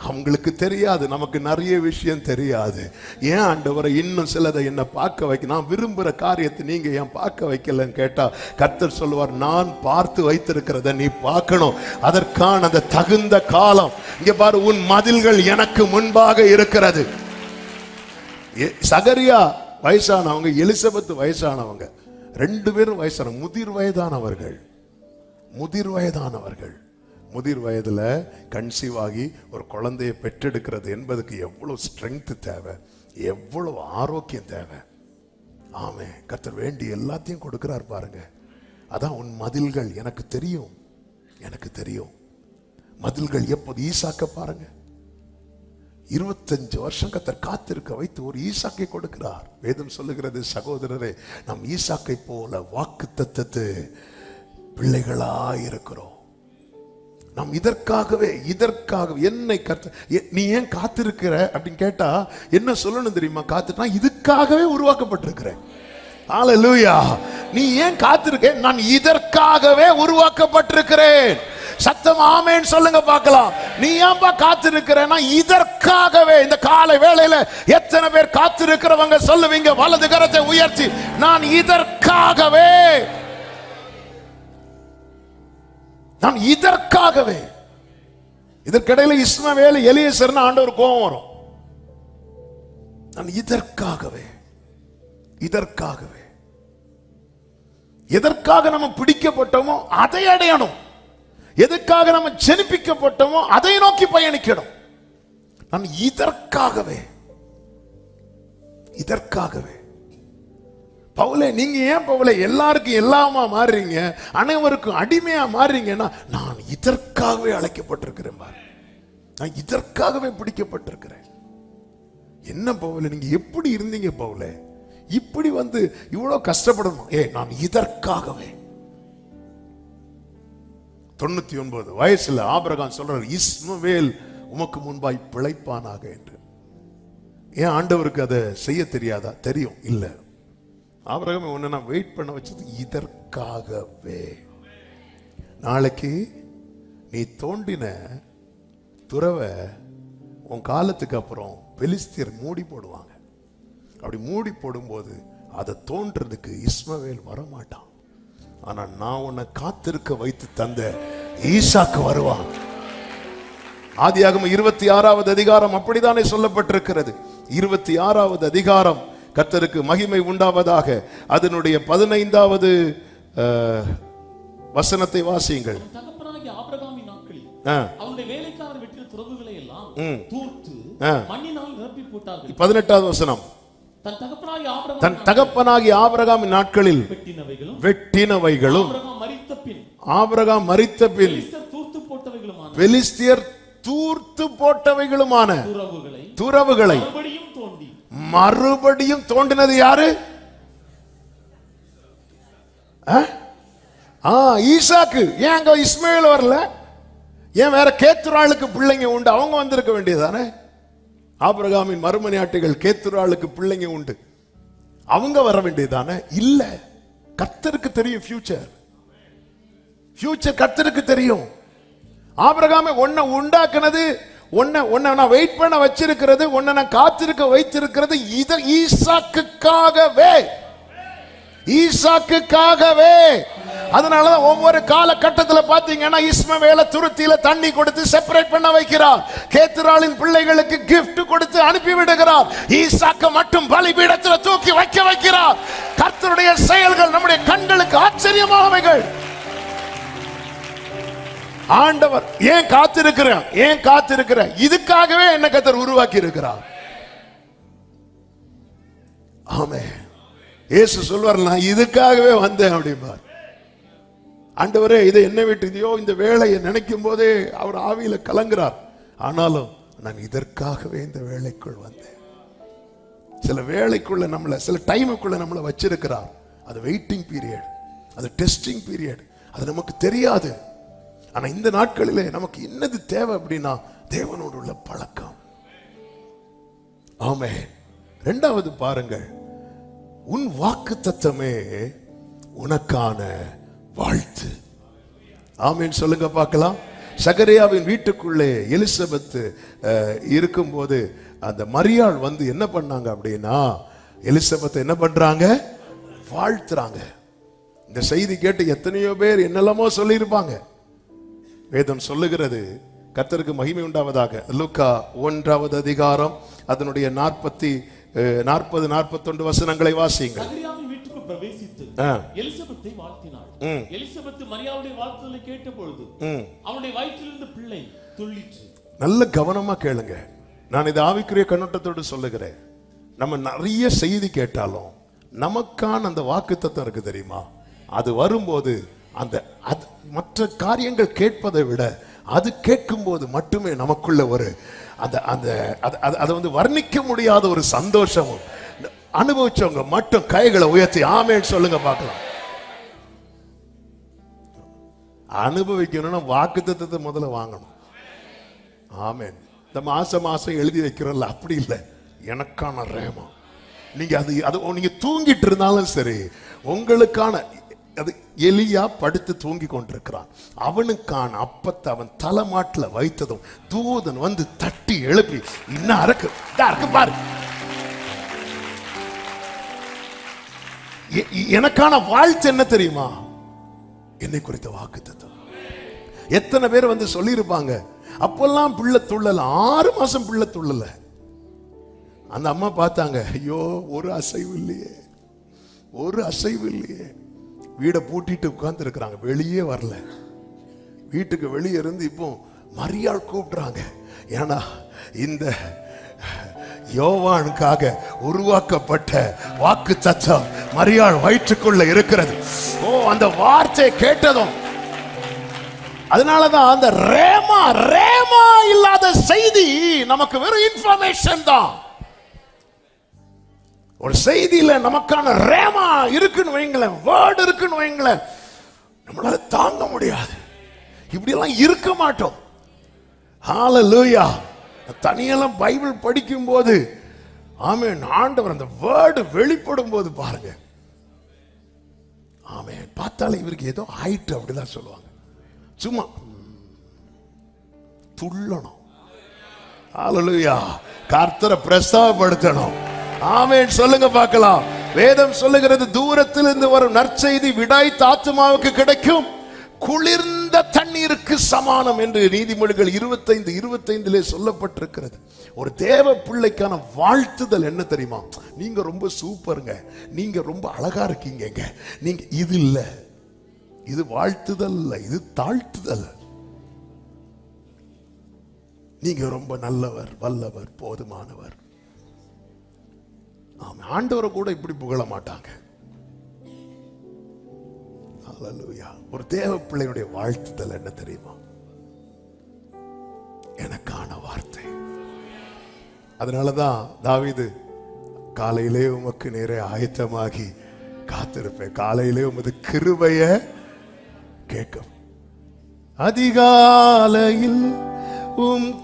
அவங்களுக்கு தெரியாது, நமக்கு நிறைய விஷயம் தெரியாது. ஏன் ஆண்டவரை இன்னும் சிலதை என்ன பார்க்க வைக்க, நான் விரும்புகிற காரியத்தை நீங்க ஏன் பார்க்க வைக்கலன்னு கேட்டா கர்த்தர் சொல்லுவார், நான் பார்த்து வைத்திருக்கிறத நீ பார்க்கணும், அதற்கான அந்த தகுந்த காலம். இங்க பாரு, உன் மதில்கள் எனக்கு முன்பாக இருக்கிறது. சகரியா வயசானவங்க, எலிசபெத் வயசானவங்க, 2 பேரும் வயசான முதிர் வயதானவர்கள். முதிர் வயதுல கன்சீவ் ஆகி ஒரு குழந்தையை பெற்றெடுக்கிறது என்பதுக்கு எவ்வளவு ஸ்ட்ரென்த் தேவை, எவ்வளவு ஆரோக்கியம் தேவை. ஆமே, கர்த்தர் வேண்டி எல்லாத்தையும் கொடுக்கிறார் பாருங்க. அதான் உன் மதில்கள் எனக்கு தெரியும். மதில்கள் எப்போது? ஈசாக்க பாருங்க, 25 வருஷம் கர்த்தர் காத்திருக்க வைத்து ஒரு ஈசாக்கை கொடுக்கிறார். வேதம் சொல்லுகிறது, சகோதரரே, நம் ஈசாக்கை போல வாக்குத்தத்தத்து பிள்ளைகளாய் இருக்கிறோம். நாம் இதற்காகவே என்னை நீ ஏன் காத்திருக்கிற அப்படின்னு கேட்டா என்ன சொல்லணும் தெரியுமா? நான் இதுக்காகவே உருவாக்கப்பட்டிருக்கிறேன். ஹல்லேலூயா. நீ ஏன் காத்திருக்க? நான் இதற்காகவே உருவாக்கப்பட்டிருக்கிறேன். சத்தம் ஆமென் சொல்லுங்க பார்க்கலாம். நீ ஏன்பா காத்திருக்கிறேன்னா இதற்காகவே. இந்த காலை வேளையில எத்தனை பேர் காத்திருக்கிறவங்க சொல்லுவீங்க? வலது கரத்தை உயர்த்தி, நான் இதற்காகவே, நான் இதற்காகவே. இதற்கிடையில இஸ்மவேல் எலியேசர்னு ஆண்டவர் கோபம் வரும். நான் இதற்காகவே எதற்காக நம்ம பிடிக்கப்பட்டோமோ அதை அடையணும். எதுக்காக நம்ம ஜெனிப்பிக்கப்பட்டோமோ அதை நோக்கி பயணிக்கணும். நான் இதற்காகவே பவுலே, நீங்க ஏன் பவுலே எல்லாருக்கும் எல்லாமா மாறுறீங்க, அனைவருக்கும் அடிமையா மாறுறீங்கன்னா, நான் இதற்காகவே அழைக்கப்பட்டிருக்கிறேன் பாரு, நான் இதற்காகவே பிடிக்கப்பட்டிருக்கிறேன். என்ன பவுலே நீங்க எப்படி இருந்தீங்க பவுலே, இப்படி வந்து இவ்வளவு கஷ்டப்படணும்? நான் இதற்காகவே. 99 வயசுல ஆபிரகாம் சொல்றாரு, இஸ்மவேல் உமக்கு முன்பாய் பிழைப்பானாக என்று. ஏன் ஆண்டவருக்கு அதை செய்ய தெரியாதா? தெரியும். இல்ல, ஆபிரகாம் ஒன்னு நான் வெயிட் பண்ண வச்சது இதற்காகவே. நாளைக்கு நீ தோண்டின துறவை உன் காலத்துக்கு அப்புறம் பெலிஸ்தியர் மூடி போடுவாங்க. அப்படி மூடி போடும்போது அதை தோன்றதுக்கு இஸ்மவேல் வரமாட்டான். ஆனா நான் உன்னை காத்திருக்க வைத்து தந்த ஈசாக்கு வருவான். ஆதியாகமம் 26வது அதிகாரம் அப்படித்தானே சொல்லப்பட்டிருக்கிறது. 26வது அதிகாரம், கர்த்தருக்கு மகிமை உண்டாவதாக, அதனுடைய 15வது வசனத்தை வாசியுங்கள். தகப்பனாகிய ஆபிரகாமின் நாட்களில் அவருடைய வேலைக்காரர் வெட்டின துறவுகளை எல்லாம் தூர்த்து மண்ணினால் நிரப்பி போட்டார்கள். 18வது வசனம், தன் தகப்பனாகிய ஆபிரகாமின் நாட்களில் வெட்டினவைகளும் ஆபிரகாம் மரித்த பின் பெலிஸ்தியர் தூர்த்து போட்டவைகளுமான துறவுகளை மறுபடியும் தோண்டினது யாரு? ஈசாக்கு. ஏன் அங்க இஸ்மவேல் வரல? ஏன் வேற கேத்துராளுக்கு பிள்ளைங்க உண்டு, அவங்க வந்திருக்க வேண்டியதானே? ஆபிரகாமின் மறுமனையாட்டிகள் கேத்துராளுக்கு பிள்ளைங்க உண்டு, அவங்க வர வேண்டியதானே? இல்ல, கர்த்தருக்கு தெரியும் ஃபியூச்சர் கர்த்தருக்கு தெரியும். ஆபிரகாமை உன்னை உண்டாக்குனது, உன்னை நான் வெயிட் பண்ண வச்சிருக்கிறது, உன்னை நான் காத்திருக்க வைத்திருக்கிறது ஈசாக்குக்காகவே. அதனாலதான் ஒவ்வொரு காலகட்டத்தில் பாத்தீங்கன்னா இஸ்மவேலை துருத்தியில தண்ணி கொடுத்து செப்பரேட் பண்ண வைக்கிறார். கேத்துராளின் பிள்ளைகளுக்கு கிஃப்ட் கொடுத்து அனுப்பி விடுகிறார். ஈசாக்க மட்டும் பலிபீடத்தில் தூக்கி வைக்கிறார். கர்த்தருடைய செயல்கள் நம்முடைய கண்களுக்கு ஆச்சரியமானவைகள். ஆண்டவர் ஏன் காத்திருக்கிற இதுக்காகவே என்ன கர்த்தர் உருவாக்கி இருக்கிறார். ஆமென். இயேசு சொல்வார், நான் இதுக்காகவே வந்தேன் அப்படிம்பார். ஆண்டவரே, இதை என்ன விட்டுதியோ, இந்த வேலையை நினைக்கும் போதே அவர் ஆவியில கலங்குறார். ஆனாலும் நான் இதற்காகவே இந்த வேலைக்குள் வந்தேன். சில வேலைக்குள்ள நம்மளை, சில டைமுக்குள்ள நம்மளை வச்சிருக்கிறார். அது வெயிட்டிங் பீரியட், அது டெஸ்டிங் பீரியட், அது நமக்கு தெரியாது. ஆனா இந்த நாட்களிலே நமக்கு என்னது தேவை அப்படின்னா தேவனோடு உள்ள பழக்கம். ஆமென். இரண்டாவது பாருங்கள், உன் வாக்குத்தத்தமே உனக்கான வாழ்த்து. ஆமென் சொல்லுங்க பார்க்கலாம். சகரியாவின் வீட்டுக்குள்ளே எலிசபெத் இருக்கும்போது அந்த மரியாள் வந்து என்ன பண்ணாங்க அப்படின்னா, எலிசபெத் என்ன பண்றாங்க? வாழ்த்துறாங்க. இந்த செய்தி கேட்டு எத்தனையோ பேர் என்னெல்லாமோ சொல்லியிருப்பாங்க. வேதம் சொல்லுகிறது, கர்த்தருக்கு மகிமை உண்டாவதாக, லூக்கா 1வது அதிகாரம் அதனுடைய 40-41 வசனங்களை வாசியுங்கள். வீட்டுக்கு பிரவேசித்து எலிசபெத்தை வாழ்த்தினாள். எலிசபெத் மரியாளுடைய வாழ்த்துதலை கேட்டபொழுது அவளுடைய வயிற்றிலிருந்து பிள்ளை துள்ளிற்று. நல்ல கவனமா கேளுங்க. நான் இது ஆவிக்குரிய கண்ணோட்டத்தோடு சொல்லுகிறேன். நம்ம நிறைய செய்தி கேட்டாலும் நமக்கான அந்த வாக்குத்தத்தம் இருக்கு தெரியுமா, அது வரும்போது அந்த மற்ற காரியங்கள் கேட்பதை விட அது கேட்கும் போது மட்டுமே நமக்குள்ள ஒரு அதை வந்து வர்ணிக்க முடியாத ஒரு சந்தோஷமும். அனுபவிச்சவங்க மட்டும் கைகளை உயர்த்தி ஆமென் சொல்லுங்க பார்க்கலாம். அனுபவிக்கணும்னா வாக்குத்தத்தத்தை முதல்ல வாங்கணும். ஆமென். இந்த மாசம் எழுதி வைக்கிறோம்ல, அப்படி இல்லை, எனக்கான ரேமா. நீங்க அது நீங்க தூங்கிட்டு இருந்தாலும் சரி, உங்களுக்கான அது எலியா படுத்து தூங்கி கொண்டிருக்கிறான். அவனுக்கான அப்பத்தை அவன் தலைமாட்டில் வைத்ததும் தூதன் வந்து தட்டி எழுப்பி, இன்னும் இருக்கு பாரு, எனக்கான வாழ்த்து என்ன தெரியுமா? என்னை குறித்த வாக்குத்தத்தம். எத்தனை பேர் வந்து சொல்லியிருப்பாங்க, அப்பெல்லாம் பிள்ளை துள்ளல, 6 மாசம் பிள்ளை துள்ளல. அந்த அம்மா பார்த்தாங்க, ஐயோ ஒரு அசைவு இல்லையே. வீடை பூட்டிட்டு உட்கார்ந்து இருக்கிறாங்க, வெளியே வரல. வீட்டுக்கு வெளியே இருந்து இப்போ மரியாள் கூப்பிடுறாங்க. ஏன்னா இந்த யோவானுக்காக உருவாக்கப்பட்ட வாக்கு தத்தம் மரியாள் வயிற்றுக்குள்ள இருக்கிறது. அந்த வார்த்தை கேட்டதும், அதனாலதான் அந்த ரேமா இல்லாத செய்தி நமக்கு வெறும் இன்ஃபர்மேஷன் தான். ஒரு செய்தியில நமக்கான ரேமா இருக்குன்னு வைங்களேன், வேர்ட் இருக்குன்னு வைங்களேன், நம்மளால தாங்க முடியாது. இப்படி எல்லாம் இருக்க மாட்டோம். ஹல்லேலூயா. தனியெல்லாம் பைபிள் படிக்கும் போது ஆமென், ஆண்டவர் அந்த வேர்டு வெளிப்படும் போது பாருங்க, ஆமென், பார்த்தாலே இவருக்கு ஏதோ ஆயிட்டு அப்படிதான் சொல்லுவாங்க. சும்மா துள்ளணும். ஹல்லேலூயா. கர்த்தரை பிரஸ்தாபப்படுத்தணும். ஆமென் சொல்லுங்க பார்க்கலாம். வேதம் சொல்லுகிறது, தூரத்திலிருந்து வரும் நற்செய்தி விடாய்த்த ஆத்துமாவுக்கு கிடைக்கும் குளிர்ந்த தண்ணீருக்கு சமானம் என்று நீதிமொழிகள் 25:25 சொல்லப்பட்டிருக்கிறது. ஒரு தேவ பிள்ளைக்கான வாழ்த்துதல் என்ன தெரியுமா? நீங்க ரொம்ப சூப்பருங்க, நீங்க ரொம்ப அழகா இருக்கீங்க, நீங்க இது இல்ல, இது வாழ்த்துதல் இல்ல, இது தாழ்த்துதல். நீங்க ரொம்ப நல்லவர், வல்லவர், போதுமானவர். ஆண்டவரை கூட இப்படி புகழ மாட்டாங்க. ஹல்லேலூயா. ஒரு தேவ பிள்ளையுடைய வாழ்த்துதல் என்ன தெரியுமா? எனக்கான வார்த்தை. அதனாலதான் தாவீது, காலையிலே உமக்கு நேரே ஆயத்தமாகி காத்திருப்பேன், காலையிலே உமது கிருபைய கேட்கும். அதிகாலையில்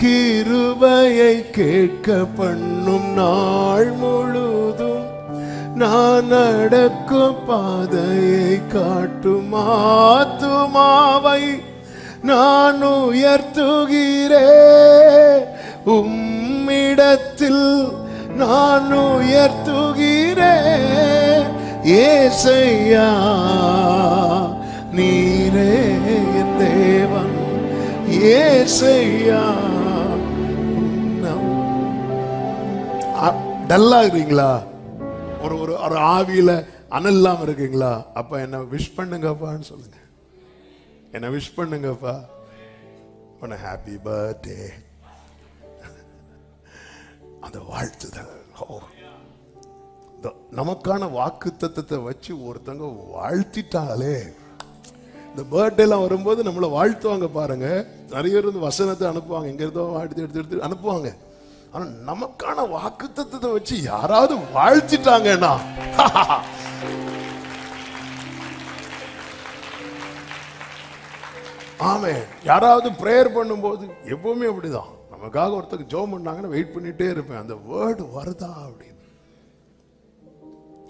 கிருபையை கேட்க பண்ணும் நாள் முழுதும் நான் நடக்கும் பாதையை காட்டும் ஆத்துமாவை நான் உயர்த்துகிறேன். உம்மிடத்தில் நான் உயர்த்துகிறேன். ஏசையா நீரே என் தேவன், ஏசையா. டல்லா இருக்கீங்களா? ஒரு ஆவியில அனல் இல்லாம இருக்கீங்களா? அப்ப என்ன விஷ் பண்ணுங்கப்பான்னு சொல்லுங்க. என்ன விஷ் பண்ணுங்கப்பா. Happy birthday. அந்த வாழ்த்துதல். நமக்கான வாக்கு தத்தத்தை வச்சு ஒருத்தங்க வாழ்த்திட்டாலே, இந்த பர்த்டேலாம் வரும்போது நம்மளை வாழ்த்துவாங்க பாருங்க. நிறைய பேர் வந்து வசனத்தை அனுப்புவாங்க, எங்க இருந்தோ எடுத்து அனுப்புவாங்க. ஆனா நமக்கான வாக்கு தத்தத்தை வச்சு யாராவது வாழ்த்திட்டாங்கன்னா, ஆமென். யாராவது பிரேயர் பண்ணும்போது எப்பவுமே அப்படிதான், நமக்காக ஒருத்தருக்கு ஜெபம் பண்ணாங்கன்னா வெயிட் பண்ணிட்டே இருப்பேன், அந்த வேர்டு வருதா அப்படின்னு.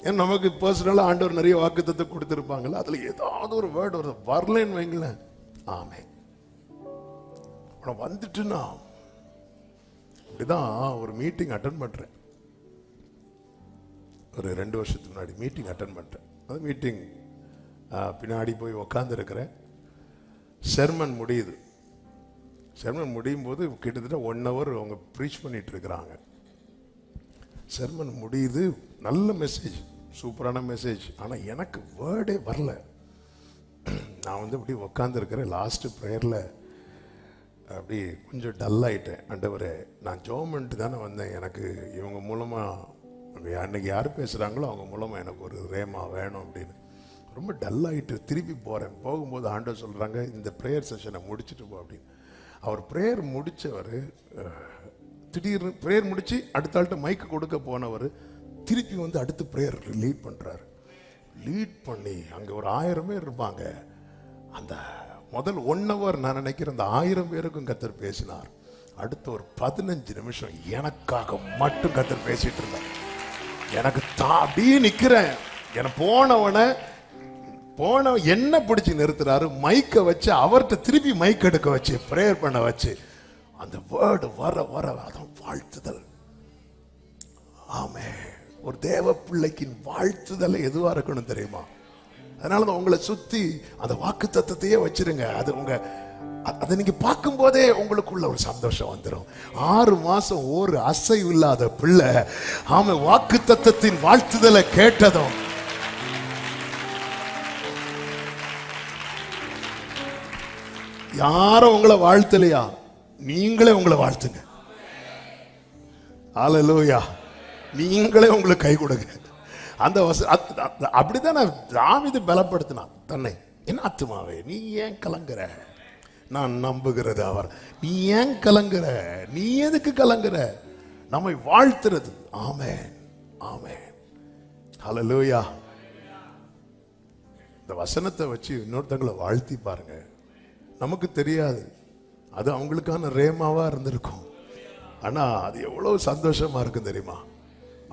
ஏன்னா நமக்கு பர்சனலா ஆண்டவர் நிறைய வாக்குத்தத்தை கொடுத்திருப்பாங்கல்ல, அதுல ஏதாவது ஒரு வேர்டு வருது. வரலன்னு வைங்களேன், ஆமென் வந்துட்டுன்னா. அப்படிதான் ஒரு மீட்டிங் அட்டன் பண்றேன், ஒரு 2 வருஷத்துக்கு முன்னாடி மீட்டிங் அட்டன் பண்றேன். அந்த மீட்டிங் பின்னாடி போய் உக்காந்து இருக்கிறேன். செர்மன் முடியுது. செர்மன் முடியும் போது கிட்டத்தட்ட 1 hour அவங்க ப்ரீச் பண்ணிட்டு இருக்கிறாங்க. செர்மன் முடியுது, நல்ல மெசேஜ், சூப்பரான மெசேஜ். ஆனால் எனக்கு வேர்டே வரல. நான் வந்து இப்படி உக்காந்து இருக்கிறேன். லாஸ்ட் ப்ரேயரில் அப்படி கொஞ்சம் டல் ஆகிட்டேன். ஆண்டவரே, நான் ஜெபம் தானே வந்தேன், எனக்கு இவங்க மூலமாக அன்னைக்கு யார் பேசுகிறாங்களோ அவங்க மூலமாக எனக்கு ஒரு ரேமா வேணும் அப்படின்னு ரொம்ப டல் ஆகிட்டு திருப்பி போகிறேன். போகும்போது ஆண்டவர் சொல்கிறாங்க, இந்த ப்ரேயர் செஷனை முடிச்சுட்டு போ அப்படின்னு. அவர் ப்ரேயர் முடித்தவர் திடீர்னு ப்ரேயர் முடித்து அடுத்த ஆள்கிட்ட மைக்கு கொடுக்க போனவர் திருப்பி வந்து அடுத்த ப்ரேயர் லீட் பண்ணுறாரு. லீட் பண்ணி அங்கே ஒரு 1000 பேர் இருப்பாங்க. அந்த முதல் 1 hour நான் நினைக்கிறேன் அந்த 1000 பேருக்கும் கர்த்தர் பேசினார். அடுத்த ஒரு 15 நிமிஷம் எனக்காக மட்டும் கர்த்தர் பேசிட்டு இருந்தார். எனக்கு அப்படியே நிற்கிறேன். எனக்கு போன என்ன பிடிச்சி நிறுத்துறாரு, மைக்கை வச்சு அவர்கிட்ட திருப்பி மைக் எடுக்க வச்சு ப்ரேயர் பண்ண வச்சு அந்த வேர்டு வர அதான் வாழ்த்துதல். ஆமே, ஒரு தேவ பிள்ளைக்கு வாழ்த்துதல் எதுவா இருக்கணும் தெரியுமா? அதனாலதான் உங்களை சுத்தி அந்த வாக்கு தத்தத்தையே வச்சிருங்க. அது அதை நீங்க பார்க்கும் போதே உங்களுக்குள்ள ஒரு சந்தோஷம் வந்துடும். 6 மாசம் ஒரு அசைவு இல்லாத பிள்ளை, ஆமா, வாக்கு தத்தத்தின் வாழ்த்துதலை கேட்டதும் யாரும் உங்களை வாழ்த்தலையா, நீங்களே உங்களை வாழ்த்துங்க. ஹல்லேலூயா. நீங்களே உங்களுக்கு கை கொடுங்க. அந்த அப்படிதான் தாவீது பலப்படுத்தினான் தன்னை. என் ஆத்துமாவே நீ ஏன் கலங்குற, நான் நம்புகிறது அவர். நீ ஏன் கலங்குற, நீ எதுக்கு கலங்குற? நம்மை வாழ்த்துறது. ஆமென், ஆமென், ஹல்லேலூயா. இந்த வசனத்தை வச்சு இன்னொருத்தங்களை வாழ்த்தி பாருங்க. நமக்கு தெரியாது, அது அவங்களுக்கான ரேமாவா இருந்திருக்கும். ஆனா அது எவ்வளவு சந்தோஷமா இருக்கும் தெரியுமா?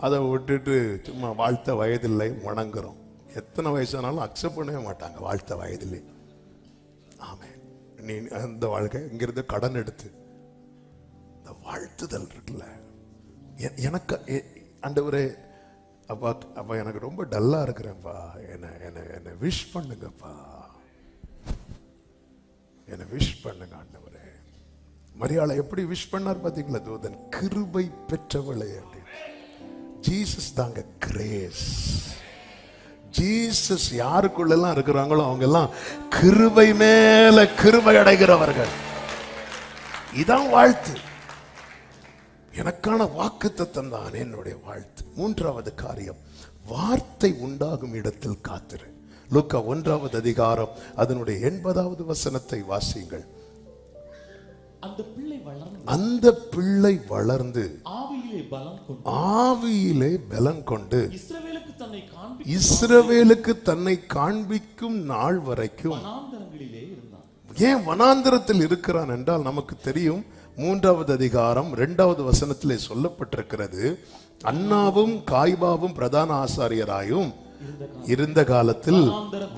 அதை விட்டுட்டு சும்மா வாழ்த்த வயதில்லை வணங்குறோம். எத்தனை வயசானாலும் அக்செப்ட் பண்ணவே மாட்டாங்க வாழ்த்த வயதில்லை. ஆமென். நீ அந்த வாழ்க்கை இங்கிருந்து கடன் எடுத்து இந்த வாழ்த்துதல் இருக்குல்ல, எனக்கு ஆண்டவரே அப்பா அப்பா எனக்கு ரொம்ப டல்லா இருக்கிறேன்ப்பா, என்ன விஷ் பண்ணுங்கப்பா, என்ன விஷ் பண்ணுங்க ஆண்டவரே. மரியாதை எப்படி விஷ் பண்ணார் பாத்தீங்களா தூதன்? கிருபை பெற்றவளே அப்படின்னு. ஜீசஸ் தாங்க கிரேஸ். ஜீசஸ் யாருக்குள்ளெல்லாம் இருக்கிறாங்களோ அவங்க எல்லாம் கிருபை மேல கிருபை அடைகிறவர்கள். இதான் வாழ்த்து. எனக்கான வாக்குத்தத்தம் தான் என்னுடைய வாழ்த்து. மூன்றாவது காரியம், வார்த்தை உண்டாகும் இடத்தில் காத்திரு. லூக்கா 1வது அதிகாரம் அதனுடைய 80வது வசனத்தை வாசியுங்கள். அந்த பிள்ளை வளர்ந்து ஆவியிலே பலம் கொண்டு இஸ்ரவேலுக்கு தன்னை காண்பிக்கும் நாள் வரைக்கும். ஏன் வனாந்தரத்தில் இருக்கிறான் என்றால் நமக்கு தெரியும். 3வது அதிகாரம் 2வது வசனத்திலே சொல்லப்பட்டிருக்கிறது, அன்னாவும் காய்பாவும் பிரதான ஆசாரியராயும் இருந்த காலத்தில்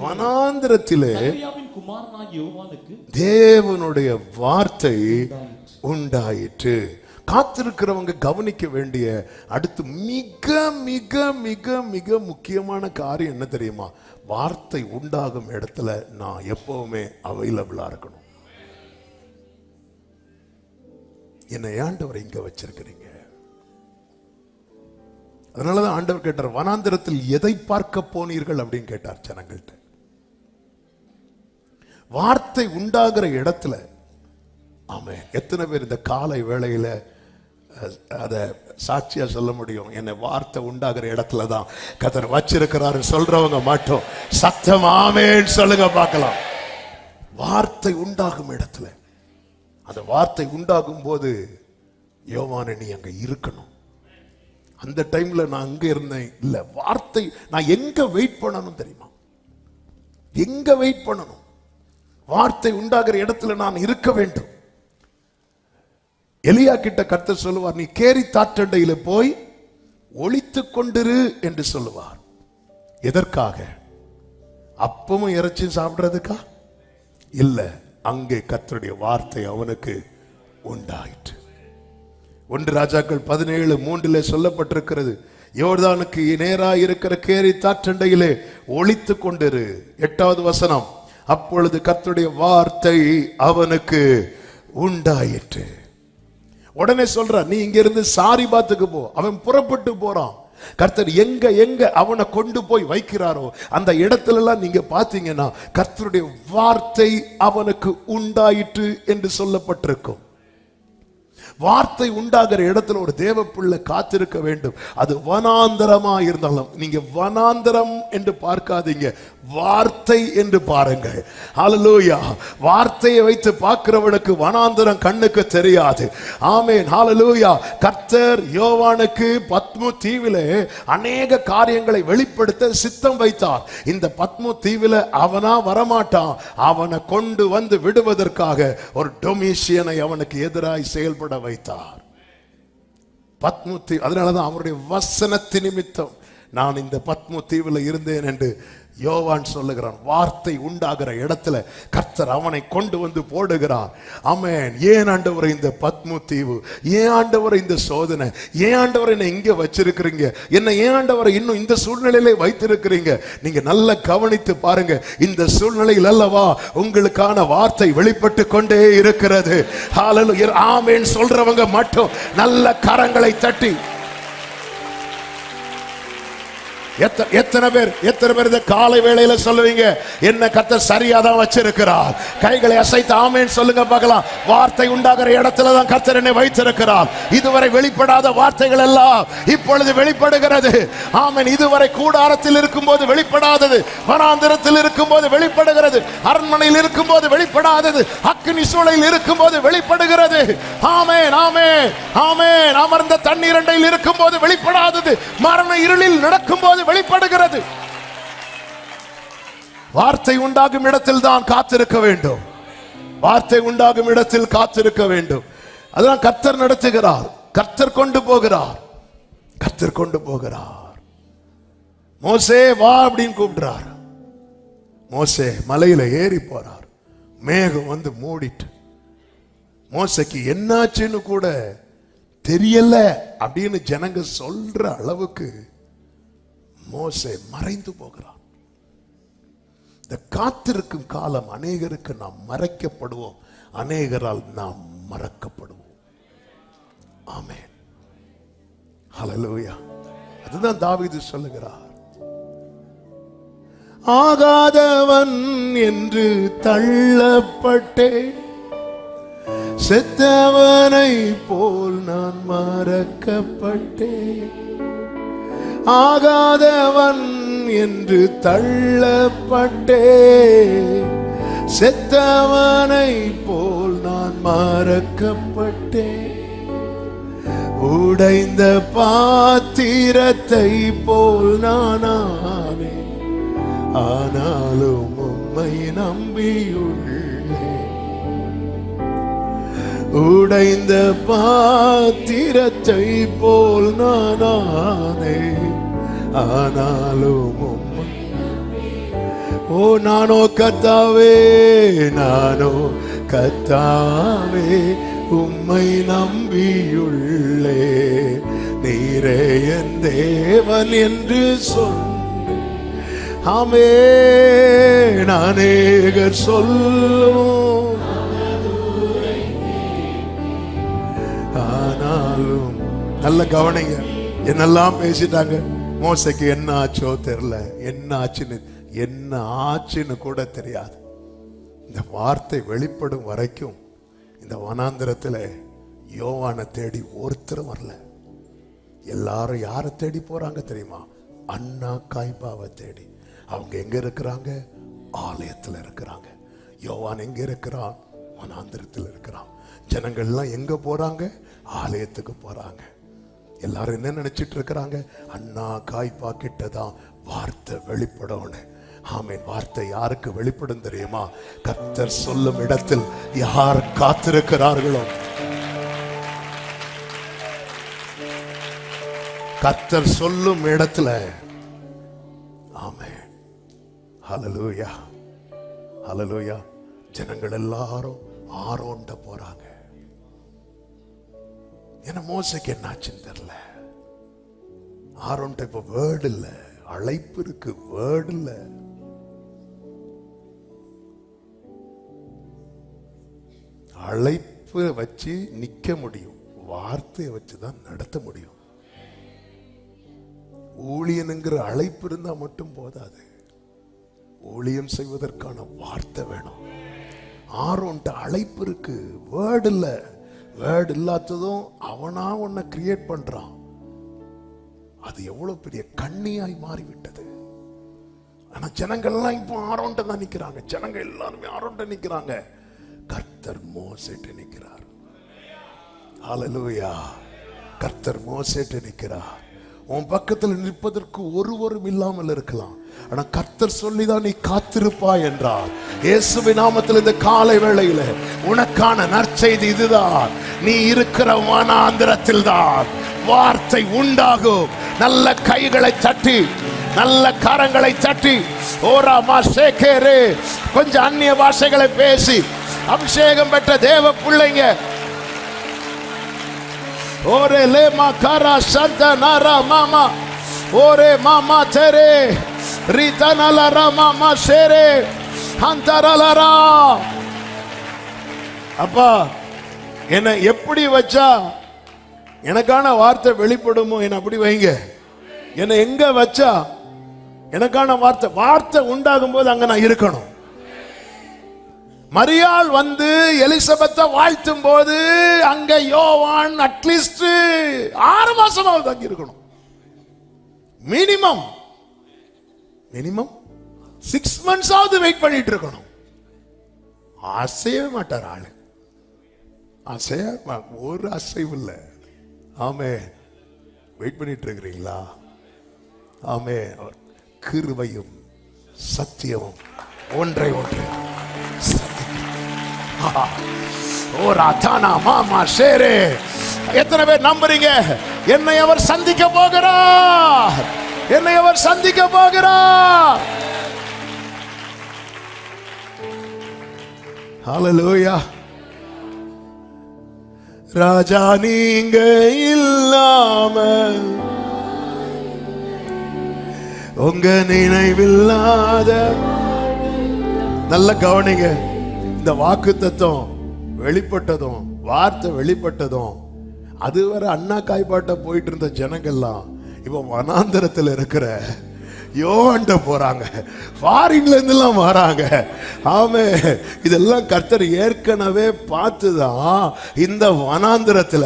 வனாந்தரத்திலே தேவனுடைய வார்த்தை உண்டாயிற்று. காத்திருக்கிறவங்க கவனிக்க வேண்டிய அடுத்து மிக மிக மிக மிக முக்கியமான காரியம் என்ன தெரியுமா? வார்த்தை உண்டாகும் இடத்துல நான் எப்பவுமே அவைலபிளா இருக்கணும். என்னை ஆண்டவர் இங்க வச்சிருக்கிறீங்க. அதனாலதான் ஆண்டவர் கேட்டார், வனாந்திரத்தில் எதை பார்க்க போனீர்கள் அப்படின்னு கேட்டார் ஜனங்கள்ட்ட. வார்த்தை உண்டாகிற இடத்துல. ஆமே. எத்தனை பேர் இந்த காலை வேளையில அத சாட்சியா சொல்ல முடியும்? என்னை வார்த்தை உண்டாகிற இடத்துல தான் கர்த்தர் வச்சிருக்கிறாரு சொல்றவங்க மட்டும் சத்தம் ஆமென் சொல்லுங்க பார்க்கலாம். வார்த்தை உண்டாகும் இடத்துல, அந்த வார்த்தை உண்டாகும் போது யோவானே நீ அங்க இருக்கணும். அந்த டைம்ல நான் அங்க இருந்தேன் இல்ல, வார்த்தை நான் எங்க வெயிட் பண்ணணும் தெரியுமா? எங்க வெயிட் பண்ணணும்? வார்த்தை உண்டாகிற இடத்துல நான் இருக்க வேண்டும். எலியா கிட்ட கர்த்தர் சொல்லுவார், நீ கேரி தாற்றண்டையில போய் ஒளித்துக் கொண்டிரு என்று சொல்லுவார். எதற்காக? அப்பமும் இறைச்சியும் சாப்பிடுறதுக்கா? இல்ல, அங்கே கர்த்தருடைய வார்த்தை அவனுக்கு உண்டாயிற்று. 1 ராஜாக்கள் 17:3 சொல்லப்பட்டிருக்கிறது, யோர்தானுக்கு நேராக இருக்கிற கேரி தாற்றண்டையிலே ஒளித்துக் கொண்டிரு. 8வது வசனம், அப்பொழுது கர்த்தருடைய வார்த்தை அவனுக்கு உண்டாயிற்று. உடனே சொல்ற, நீ இங்க இருந்து சாரிபாத்துக்கு போ. அவன் புறப்பட்டு போறான். கர்த்தர் எங்க எங்க அவனை கொண்டு போய் வைக்கிறாரோ அந்த இடத்துல எல்லாம் நீங்க பாத்தீங்கன்னா கர்த்தருடைய வார்த்தை அவனுக்கு உண்டாயிற்று என்று சொல்லப்பட்டிருக்கும். வார்த்தை உண்டாகிற இடத்துல ஒரு தேவ பிள்ளை காத்திருக்க வேண்டும். அது வனாந்தரமா இருந்தாலும் நீங்க வனாந்தரம் என்று பார்க்காதீங்க, வார்த்தை என்று பாருங்கள். ஹல்லேலூயா. வார்த்தையை வைத்து பார்க்கிறவனுக்கு வனாந்தரம் கண்ணுக்கு தெரியாது. ஆமென், ஹல்லேலூயா. கர்த்தர் யோவானுக்கு பத்மு தீவிலே அநேக காரியங்களை வெளிப்படுத்த சித்தம் வைத்தார். இந்த பத்மு தீவில அவனா வரமாட்டான், அவனை கொண்டு வந்து விடுவதற்காக ஒரு டொமிஷியனை அவனுக்கு எதிராய் செயல்பட வைத்தார். பத்மு தீவு. அதனாலதான் அவருடைய வசனத்து நிமித்தம் நான் இந்த பத்மு தீவுல இருந்தேன் என்று யோவான் சொல்லுகிறான். வார்த்தை உண்டாகிற இடத்துல கர்த்தர் அவனை கொண்டு வந்து போடுகிறார். ஆமென். ஏன் ஆண்டவரே இந்த பத்மு தீவு? ஏன் ஆண்டவரே இந்த சோதனை? ஏன் ஆண்டவரே என்னை இங்க வச்சிருக்கிறீங்க? என்ன ஏன் ஆண்டவரே இன்னும் இந்த சூழ்நிலையிலே வைத்திருக்கிறீங்க? நீங்க நல்லா கவனித்து பாருங்க. இந்த சூழ்நிலையில் அல்லவா உங்களுக்கான வார்த்தை வெளிப்பட்டு கொண்டே இருக்கிறது. ஹல்லேலூயா. ஆமென் சொல்றவங்க மட்டும் நல்ல கரங்களை தட்டி எத்தனை பேர் இந்த காலை வேளையில சொல்லுவீங்க, என்ன கர்த்தர் சரியா தான் வச்சிருக்கிறார்? கைகளை அசைத்து ஆமென் சொல்லுங்க பார்க்கலாம். வார்த்தை உண்டாகிற இடத்துல தான் கர்த்தர் என்னை வைத்திருக்கிறார். இதுவரை வெளிப்படாத வார்த்தைகள் எல்லாம் இப்பொழுது வெளிப்படுகிறது. ஆமென். இதுவரை கூடாரத்தில் இருக்கும்போது வெளிப்படாதது, வனாந்திரத்தில் இருக்கும்போது வெளிப்படுகிறது, அரண்மனையில் இருக்கும்போது வெளிப்படாதது, அக்கினி சூளையில் இருக்கும்போது வெளிப்படுகிறது. ஆமென், ஆமென், ஆமென். அமர்ந்த தண்ணீர் அண்டையில் இருக்கும்போது வெளிப்படாதது, மரண இருளில் நடக்கும்போது வெளிப்படுகிறது. வார்த்தை உண்டாகும் இடத்தில் தான் காத்திருக்க வேண்டும். வார்த்தை உண்டாகும் இடத்தில் காத்திருக்க வேண்டும். அதெல்லாம் கர்த்தர் நடத்துகிறார், கர்த்தர் கொண்டு போகிறார், கர்த்தர் கொண்டு போகிறார். மோசே வா அப்படின்னு கூப்பிடுறார். மோசே மலையில ஏறி போறார். மேகம் வந்து மூடிட்டு மோசைக்கு என்னாச்சுன்னு கூட தெரியல அப்படின்னு ஜனங்க சொல்ற அளவுக்கு மோசே மறைந்து போகிறார். இந்த காத்திருக்கும் காலம் அநேகருக்கு நாம் மறைக்கப்படுவோம், அநேகரால் நாம் மறக்கப்படுவோம். ஆமென், ஹல்லேலூயா. அதுதான் தாவீது சொல்லுகிறார், ஆகாதவன் என்று தள்ளப்பட்டேன், செத்தவனை போல் நான் மறக்கப்பட்டேன். ஆகாதவன் என்று தள்ளப்பட்டேன், செத்தவனை போல் நான் மறக்கப்பட்டேன். உடைந்த பாத்திரத்தை போல் நானே, ஆனாலும் உம்மை நம்பியுள்ளேன். உடைந்த பாத்திரத்தை போல் நானே, ஆனாலும் உம்மை. ஓ நானோ கர்த்தாவே, நானோ கர்த்தாவே, உம்மை நம்பியுள்ளே. நீரே என் தேவன் என்று சொன்ன ஆமென். அநேகர் சொல்லும், ஆனாலும் நல்ல கவனிங்க, என்னெல்லாம் பேசிட்டாங்க. மோசைக்கு என்ன ஆச்சோ தெரியல, என்ன ஆச்சுன்னு கூட தெரியாது. இந்த வார்த்தை வெளிப்படும் வரைக்கும் இந்த வனாந்திரத்தில் யோவானை தேடி ஒருத்தரும் வரல. எல்லாரும் யாரை தேடி போறாங்க தெரியுமா? அண்ணா காய்பாவை தேடி. அவங்க எங்க இருக்கிறாங்க? ஆலயத்தில் இருக்கிறாங்க. யோவான் எங்க இருக்கிறான்? வனாந்திரத்தில் இருக்கிறான். ஜனங்கள்லாம் எங்க போறாங்க? ஆலயத்துக்கு போறாங்க. எல்லாரும் என்ன நினைச்சிட்டு இருக்கிறாங்க? அண்ணா காய்பா கிட்டதான் வார்த்தை வெளிப்படும். ஆமென். வார்த்தை யாருக்கு வெளிப்படும் தெரியுமா? கர்த்தர் சொல்லும் இடத்தில் யார் காத்திருக்கிறார்களோ, கர்த்தர் சொல்லும் இடத்துல. ஆமென், ஹல்லேலூயா, ஹல்லேலூயா. ஜனங்கள் எல்லாரும் ஆரோன்ட போறாங்க. ஏன்னா மோசைக்கு என்னாச்சுன்னு தெரியல. ஆரோன்ட இப்ப வேர்டு இல்ல, அழைப்பு இருக்கு, வேர்டு இல்ல. அழைப்பு வச்சு நிக்க முடியும், வார்த்தையை வச்சுதான் நடத்த முடியும். ஊழியனுங்கிற அழைப்பு இருந்தா மட்டும் போதாது, ஊழியம் செய்வதற்கான வார்த்தை வேணும். ஆரோன்ட்ட அழைப்பு இருக்கு, வேர்டு இல்ல. வேர்டு இல்லாததும் அவனா உன்னை கிரியேட் பண்றான். அது எவ்வளவு பெரிய கண்ணியாய் மாறிவிட்டது. ஆனா ஜனங்கள்லாம் இப்போ ஆரோன்ட்ட தான் நிக்கிறாங்க. ஜனங்க எல்லாருமே ஆரோன்ட்ட நிக்கிறாங்க. கர்த்தர் மோசேட்டு நிக்கிறார். ஹல்லேலூயா. கர்த்தர் மோசேட்டு நிக்கிறார். உன் பக்கத்தில் நிற்பதற்கு ஒருவரும் இல்லாமல் இருக்கலாம், ஆனா கர்த்தர் சொல்லிதான் நீ காத்திருப்பாய் என்றார். இயேசுவின் நாமத்தில் இந்த காலை வேளையில உனக்கான நற்செய்தி இதுதான். நீ இருக்கிற வனாந்திரத்தில் தான் வார்த்தை உண்டாகும். நல்ல கைகளை தட்டி, நல்ல கரங்களை தட்டி, ஓரா மாசேகேரே, கொஞ்சம் அந்நிய பாஷைகளை பேசி அபிஷேகம் பெற்ற தேவ பிள்ளைங்க, ஓரே லேமா காரா சந்த நாரா மாமா, ஓரே மாமா தெரே ரீதா நலரா மாமா சேரே அந்தரலரா. அப்பா, என்னை எப்படி வச்சா எனக்கான வார்த்தை வெளிப்படுமோ, என்ன அப்படி வைங்க. என்னை எங்க வச்சா எனக்கான வார்த்தை வார்த்தை உண்டாகும் போது அங்க நான் இருக்கணும். மரியாள் வந்து எலிசபெத்தை வாழ்த்தும் போது அங்க யோவான் அட்லீஸ்ட் 6 மாசமாவது அங்க இருக்கணும். மினிமம் 6 months ஆவது வெயிட் பண்ணிட்டு இருக்கணும். அசையவே மாட்டார் ஆளு. ஒரு அசைவு இல்ல. ஆமே, வெயிட் பண்ணிட்டு இருக்கிறீங்களா? ஆமே, கிருபையும் சத்தியமும் ஒன்றை ஒன்று எத்தனை பேர் நம்புறீங்க? என்னை அவர் சந்திக்க போகிறார், என்னை அவர் சந்திக்க போகிறார். ஹல்லேலூயா. ராஜா நீங்க இல்லாம உங்க நினைவில்லாத. நல்ல கவனிங்க, இந்த வாக்கு தத்துவம் வெளிப்பட்டதும் வார்த்தை வெளிப்பட்டதும் அதுவரை அண்ணா காய்பாட்ட போயிட்டு இருந்த ஜனங்கள்லாம் இப்ப வனாந்தரத்தில் இருக்கிற யோவான்ட போறாங்க, ஃபாரின்ல இருந்தெல்லாம் வராங்க. ஆமே, இதெல்லாம் கர்த்தர் ஏற்கனவே பார்த்துதான் இந்த வனாந்தரத்துல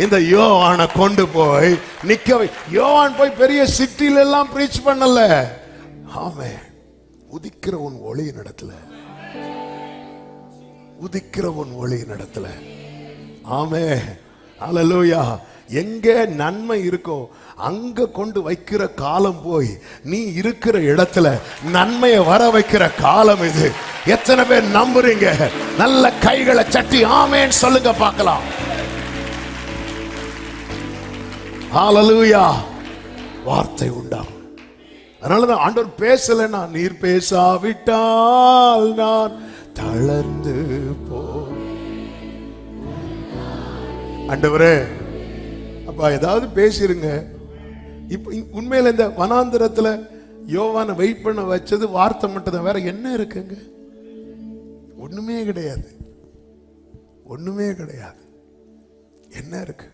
இந்த யோவானை கொண்டு போய் நிக்க. யோவான் போய் பெரிய சிட்டில எல்லாம் பிரீச் பண்ணல. ஆமே, உதிக்கிற உன் ஒளியின் இடத்துல, உதிக்கிற உன் ஒளியின் இடத்துல. ஆமே, ஹல்லேலூயா. எங்க நன்மை இருக்கோ அங்க கொண்டு வைக்கிற காலம் போய் நீ இருக்கிற இடத்துல நன்மையை வர வைக்கிற காலம் இது. எத்தனை பேர் நம்புறீங்க? நல்ல கைகளை சட்டி ஆமேன்னு சொல்லுங்க பார்க்கலாம். ஹல்லேலூயா. வார்த்தை உண்டாகும். அதனாலதான் ஆண்டவர் பேசலன்னா, நீர் பேசாவிட்டால் நான் தளர்ந்து போ. ஆண்டவரே, அப்பா ஏதாவது பேசிருங்க. இப்ப உண்மையில இந்த வனாந்திரத்துல யோவானை வெயிட் பண்ண வச்சது வார்த்தை மட்டும் தான். வேற என்ன இருக்குங்க? ஒண்ணுமே கிடையாது, ஒண்ணுமே கிடையாது. என்ன இருக்கு?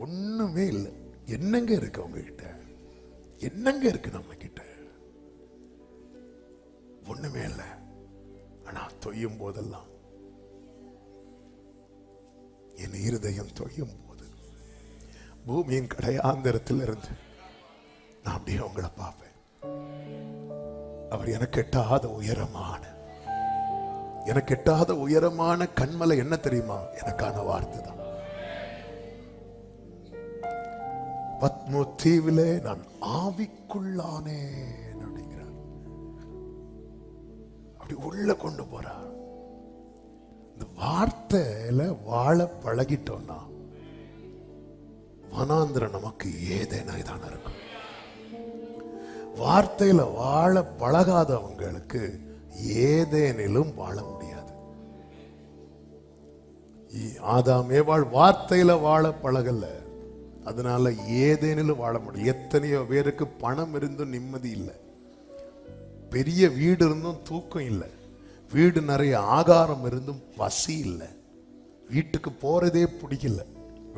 ஒண்ணுமே இல்லை. என்னங்க இருக்கு உங்ககிட்ட? என்னங்க இருக்கு நம்ம கிட்ட? ஒண்ணுமே இல்லை. ஆனா தொய்யும் போதெல்லாம், என் இருதயம் தொய்யும் போது பூமியின் கடையாந்தரத்தில் இருந்து நான் அப்படியே உங்களை பார்ப்பேன். அவர் எனக்கு எட்டாத உயரமான, எனக்கு எட்டாத உயரமான கண்மலை என்ன தெரியுமா? எனக்கான வார்த்தை தான். பத்மோ தீவிலே நான் ஆவிக்குள்ளானேன் அப்படிங்கிறார். அப்படி உள்ள கொண்டு போறார். இந்த வார்த்தையில வாழ பழகிட்டோம்னா வனாந்திரம் நமக்கு ஏதேனாய் தான் இருக்கும். வார்த்தையில வாழ பழகாதவங்களுக்கு ஏதேனிலும் வாழ முடியாது. ஆதாம் ஏவாள் வார்த்தையில வாழ பழகல, அதனால ஏதேனிலும் வாழ முடியும். எத்தனையோ பேருக்கு பணம் இருந்தும் நிம்மதி இல்லை, பெரிய வீடு இருந்தும் தூக்கம் இல்லை, வீடு நிறைய ஆகாரம் இருந்தும் பசி இல்லை, வீட்டுக்கு போறதே பிடிக்கல,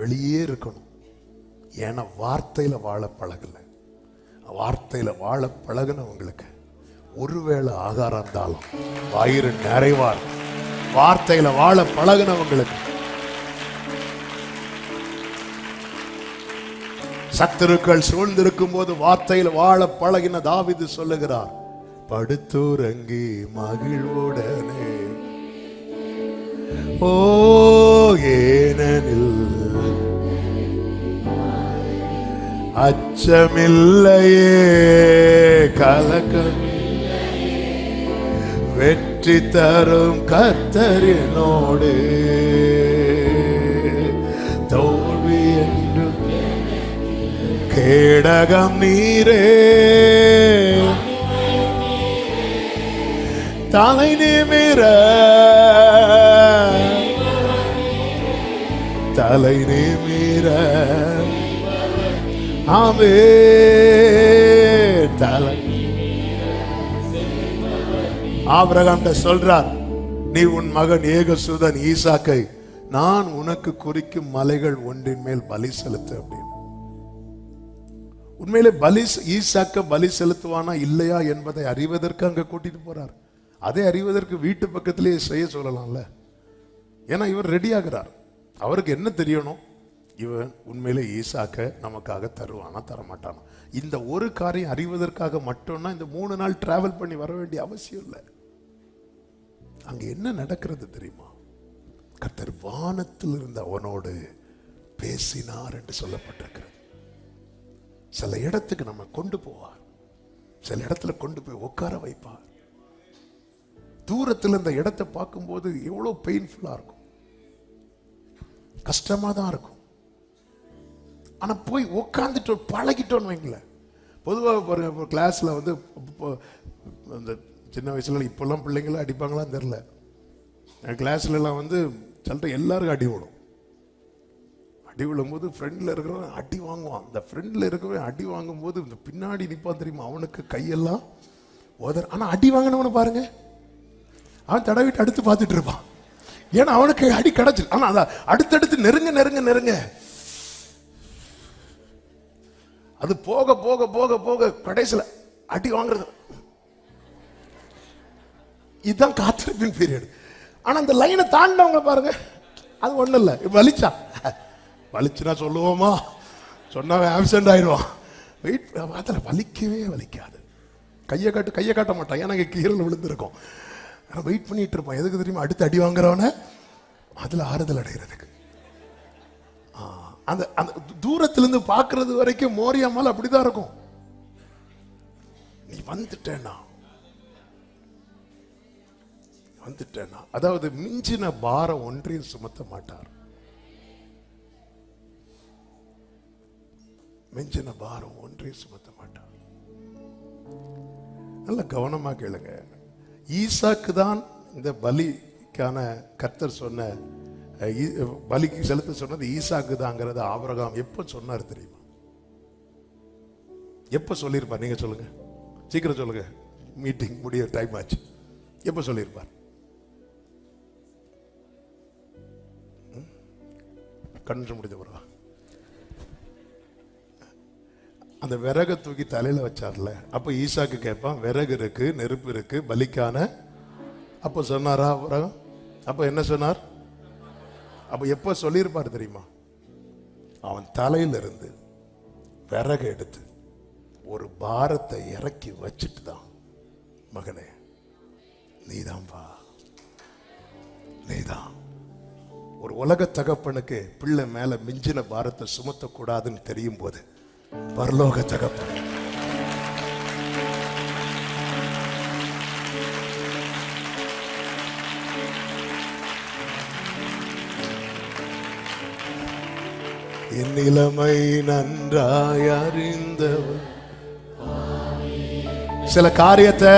வெளியே இருக்கணும். ஏன்னா வார்த்தையில வாழ பழகல. வார்த்தையில வாழ பழகினவங்களுக்கு ஒருவேளை ஆகாரம் இருந்தாலும் வயிறு நிறைவார். வார்த்தையில வாழ பழகினவங்களுக்கு சத்துருக்கள் சூழ்ந்திருக்கும் போது வார்த்தையில வாழ பழகின தாவீது சொல்லுகிறார், படுத்துறங்கி மகிழ்வுடனே ஓ ஏனெனில் அச்சமில்லையே கலக்கம் வெற்றி தரும் கர்த்தர் என்னோடு, தோல்வி என்று கேடகம் நீரே, தலை நிமிர தலை நிமிர ஆமே தலை. ஆபிரகாம் சொல்றார், நீ உன் மகன் ஏகசுதன் ஈசாக்கை நான் உனக்கு குறிக்கும் மலைகள் ஒன்றின் மேல் பலி செலுத்த அப்படின்னு. உண்மையிலே ஈசாக்க பலி செலுத்துவானா இல்லையா என்பதை அறிவதற்கு அங்க கூட்டிட்டு போறார். அதை அறிவதற்கு வீட்டு பக்கத்திலேயே செய்ய சொல்லலாம்ல. ஏன்னா இவர் ரெடி ஆகிறார். அவருக்கு என்ன தெரியணும்? இவன் உண்மையிலே ஈசாக்க நமக்காக தருவானா தரமாட்டானா, இந்த ஒரு காரியம் அறிவதற்காக மட்டும்னா இந்த 3 நாள் டிராவல் பண்ணி வர வேண்டிய அவசியம் இல்லை. அங்க என்ன நடக்கிறது தெரியுமா? கர்த்தர் வானத்தில் இருந்த அவனோடு பேசினார் என்று சொல்லப்பட்டிருக்கிறது. சில இடத்துக்கு நம்ம கொண்டு போவார், சில இடத்துல கொண்டு போய் உட்கார வைப்பார். தூரத்தில் இந்த இடத்தை பார்க்கும்போது எவ்வளவு பெயின்ஃபுல்லா இருக்கும், கஷ்டமா தான் இருக்கும். ஆனா போய் உட்காந்துட்டு பழகிட்டோன்னு வைங்களேன். பொதுவாக கிளாஸ்ல வந்து இந்த சின்ன வயசுல இப்பெல்லாம் பிள்ளைங்களும் அடிப்பாங்களான்னு தெரியல. கிளாஸ்ல எல்லாம் வந்து சொல்லிட்டு எல்லாருக்கும் அடி விடும். அடி விழும்போது ஃப்ரெண்ட்ல இருக்கிறவன் அடி வாங்குவான். அந்த ஃப்ரெண்ட்ல இருக்கிறவன் அடி வாங்கும் போது இந்த பின்னாடி நிற்பான் தெரியுமா, அவனுக்கு கையெல்லாம் உதற. ஆனா அடி வாங்கினவனு பாருங்க, அவன் தடவிட்டு அடுத்து பார்த்துட்டு இருப்பான். ஏன்னா அவனுக்கு அடி கிடைச்சு. ஆனா அதான் அடுத்தடுத்து நெருங்க நெருங்க நெருங்க அது போக போக போக போக கடைசியில் அடி வாங்குறது. இதுதான் காத்திருப்பின் பீரியட். ஆனா அந்த லைனை தாண்டவங்க பாருங்க, அது ஒண்ணும் இல்லை. வலிச்சுனா சொல்லுவோமா, சொன்னா ஆப்சென்ட் ஆயிடுவான். வெயிட் அதில் வலிக்கவே வலிக்காது. கையை காட்ட மாட்டான், ஏன்னா கீரல் விழுந்திருக்கும். வெயிட் பண்ணிட்டு இருப்பான். எதுக்கு தெரியுமா? அடுத்து அடி வாங்குறவன அதுல ஆறுதல் அடைகிறதுக்கு. அந்த அந்த தூரத்திலிருந்து பார்க்கறது வரைக்கும் மோரியாமல் அப்படிதான் இருக்கும். நீ வந்துட்டேனா, அதாவது மிஞ்சின பாரம் ஒன்றையும் சுமத்த மாட்டார். மிஞ்சின பாரம் ஒன்றையும் சுமத்த மாட்டார். நல்ல கவனமா கேளுங்க. ஈசாக்கு தான் இந்த பலிக்கான கர்த்தர் சொன்ன பலிக்கு செலுத்த சொன்னது ஈசாக்கு தாங்கிறத ஆபிரகாம் எப்ப சொன்னார் தெரியுமா? எப்ப சொல்லியிருப்பார்? நீங்க சொல்லுங்க, சீக்கிரம் சொல்லுங்க, மீட்டிங் முடிய டைம் ஆச்சு. எப்ப சொல்லியிருப்பார்? கண்ணு முடிஞ்ச பிறகு அந்த விறகை தூக்கி தலையில வச்சார்ல, அப்ப ஈசாக்கு கேட்பான், விறகு இருக்கு, நெருப்பு இருக்கு, பலிக்கான. அப்ப சொன்னாரா விறகம்? அப்ப என்ன சொன்னார்? அப்ப எப்ப சொல்லியிருப்பார் தெரியுமா? அவன் தலையில இருந்து விறகு எடுத்து ஒரு பாரத்தை இறக்கி வச்சுட்டு தான், மகனே நீதான்பா, நீதான். ஒரு உலக தகப்பனுக்கு பிள்ளை மேல மிஞ்சின பாரத்தை சுமத்த கூடாதுன்னு தெரியும் போது, பரலோக தகப்பன் என் நிலைமை நன்றாய் அறிந்தவர். சில காரியத்தை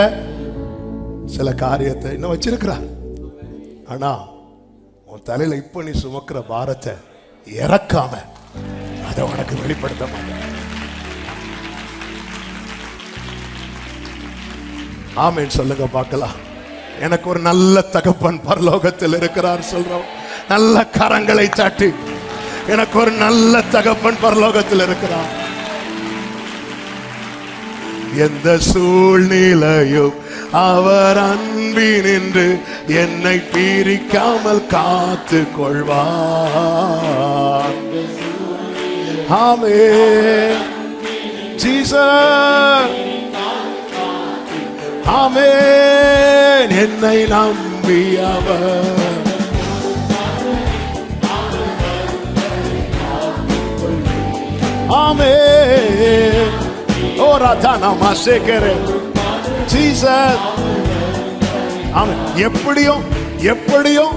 இன்னும் வச்சிருக்கிறார். ஆனா உன் தலையில இப்ப நீ சுமக்கிற பாரத்தை இறக்காம அதை உனக்கு வெளிப்படுத்த மாட்டேன். ஆமென் சொல்லுங்க பார்க்கலாம். எனக்கு ஒரு நல்ல தகப்பன் பரலோகத்தில் இருக்கிறார் சொல்றோம். நல்ல கரங்களை தட்டி, எனக்கு ஒரு நல்ல தகப்பன் பரலோகத்தில் இருக்கிறார். எந்த சூழ்நிலையும் அவர் அன்பினின்று என்னை பிரிக்காமல் காத்து கொள்வார். ஆமென் ஜீசஸ், ஆமென். என்னை நம்பி அவர் ஆமென். ஓ ராதானா மாசேக்கரே ஜீசஸ். ஆமென். எப்படியும்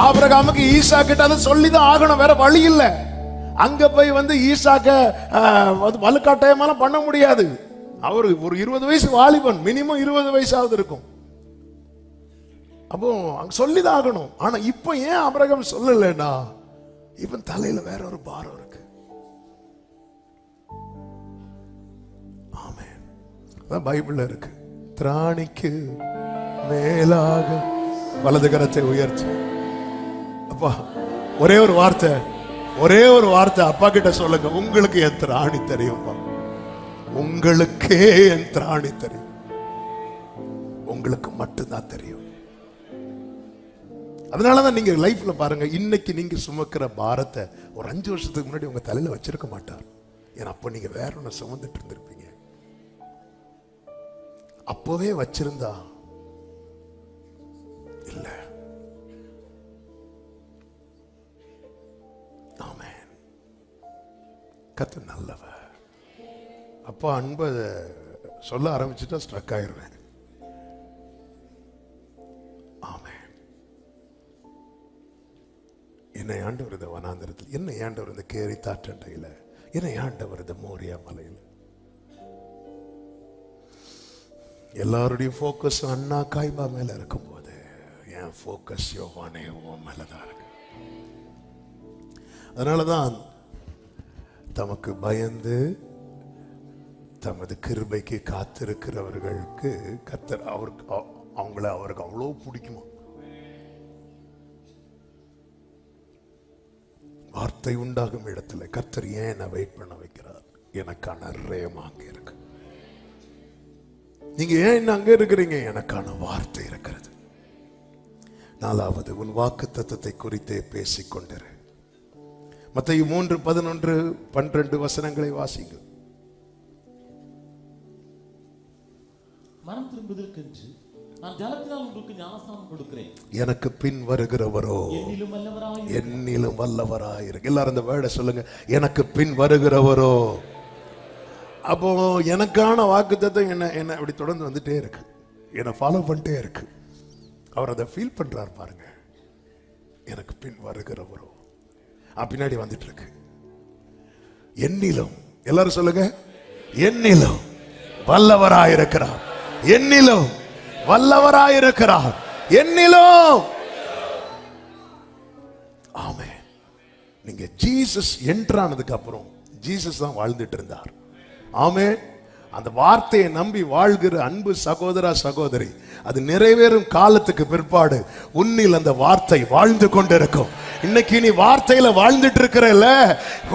ஆபிரகாமுக்கு ஈசா கிட்ட அதை சொல்லிதான் ஆகணும், வேற வழி இல்லை. அங்க போய் வந்து ஈசாக்க வலுக்காட்டாயமாலாம் பண்ண முடியாது. அவரு ஒரு 20 வயசு வாலிபன், மினிமம் 20 வயசாவது இருக்கும். அப்போ அங்க சொல்லிதான் ஆகணும். ஆனா இப்ப ஏன் ஆபிரகாம் சொல்லலைன்னா, இப்ப தலையில வேற ஒரு பாரம் இருக்கு. ஆமென். அதான் பைபிள்ல இருக்கு, திராணிக்கு மேலாக வலது கரத்தை உயர்த்து. அப்பா ஒரே ஒரு வார்த்தை அப்பா கிட்ட சொல்லுங்க, உங்களுக்கு என் திராணி தெரியும்பா. உங்களுக்கே என் திராணி தெரியும். உங்களுக்கு மட்டும்தான் தெரியும். அதனாலதான் நீங்க லைஃப்ல பாருங்க, இன்னைக்கு நீங்க சுமக்கிற பாரத்தை ஒரு 5 வருஷத்துக்கு முன்னாடி உங்க தலையில வச்சிருக்க மாட்டார். ஏன்னா அப்ப நீங்க வேற ஒண்ணு சுமந்துட்டு இருந்திருப்பீங்க. அப்பவே வச்சிருந்தா இல்ல. ஆமென். கர்த்தர் நல்லவர். அப்பா அன்பை சொல்ல ஆரம்பிச்சுட்டா ஸ்ட்ரக் ஆயிடுவேன். ஆமென். என்னை ஆண்டவர் இந்த வனாந்தரத்தில், என்னை ஆண்டவர் இந்த கேரி தாற்றண்டையில், என்னை ஆண்டவர் இந்த மோரியா மலையில். எல்லாருடைய போக்கஸ் அண்ணா காய்பா மேல இருக்கும்போது என் போக்கஸ் யோவானே உன் மேலதான் இருக்கு. அதனாலதான் தமக்கு பயந்து தமது கிருபைக்கு காத்திருக்கிறவர்களுக்கு கர்த்தர் அவங்கள அவருக்கு அவ்வளோ பிடிக்குமா. வார்த்தை உண்டாகும் இடத்துல கர்த்தர் ஏன் என்ன வெயிட் பண்ண வைக்கிறார்? எனக்கான ரேமா அங்க இருக்கு. நீங்க ஏன் என்ன அங்க இருக்கிறீங்க? எனக்கான வார்த்தை இருக்கிறது. 4வது, உன் வாக்கு தத்தத்தை குறித்தே பேசிக்கொண்டிரு. மத்தேயு 3:11-12 வசனங்களை வாசிங்க. மனம் திரும்புவதற்கென்று நான் ஜலத்தினால் உங்களுக்கு ஞானஸ்நானம் கொடுக்கிறேன். எனக்கு பின் வருகிறவரோ என்னிலும் வல்லவராயிருக்கு. எல்லாரும் இந்த வேர்டை சொல்லுங்க. எனக்கு பின் வருகிறவரோ. அப்போ எனக்கான வாக்குத்தத்தம் என்ன அப்படி தொடர்ந்து வந்துட்டே இருக்கு, என்னை ஃபாலோ பண்ணிட்டே இருக்கு. அவர் அதை ஃபீல் பண்றாரு பாருங்க. எனக்கு பின் வருகிறவரோ பின்னாடி வந்துட்டு இருக்கு. என்னிலும், எல்லாரும் சொல்லுங்க, என்னிலும் வல்லவராயிருக்கிறார். என்னிலும் வல்லவராயிருக்கிறார். என்னிலும். ஆமே. நீங்க ஜீசஸ் என்ட்ரானதுக்கு அப்புறம் ஜீசஸ் தான் வாழ்ந்துட்டு இருந்தார். ஆமே. அந்த வார்த்தையை நம்பி வாழ்கிற அன்பு சகோதரா சகோதரி, அது நிறைவேறும் காலத்துக்கு பிற்பாடு உன்னில் அந்த வார்த்தை வாழ்ந்து கொண்டிருக்கும். இன்னைக்கு நீ வார்த்தையில வாழ்ந்துட்டு இருக்கிறல்ல,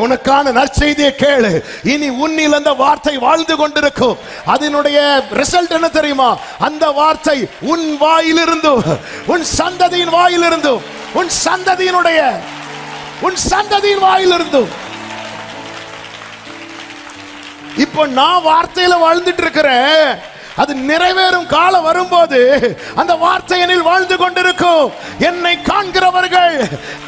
உனக்கான நற்செய்தியை கேளு. இனி உன்னில் அந்த வார்த்தை வாழ்ந்து கொண்டிருக்கும். அதனுடைய ரிசல்ட் என்ன தெரியுமா? அந்த வார்த்தை உன் வாயிலிருந்தும் உன் சந்ததியின் வாயிலிருந்தும் உன் சந்ததியின் வாயிலிருந்தும். இப்போ நான் வார்த்தையில வாழ்ந்துட்டு இருக்கிறேன். அது நிறைவேறும் காலம் வரும்போது அந்த வார்த்தையினில் வாழ்ந்து கொண்டிருக்கும். என்னை காண்கிறவர்கள்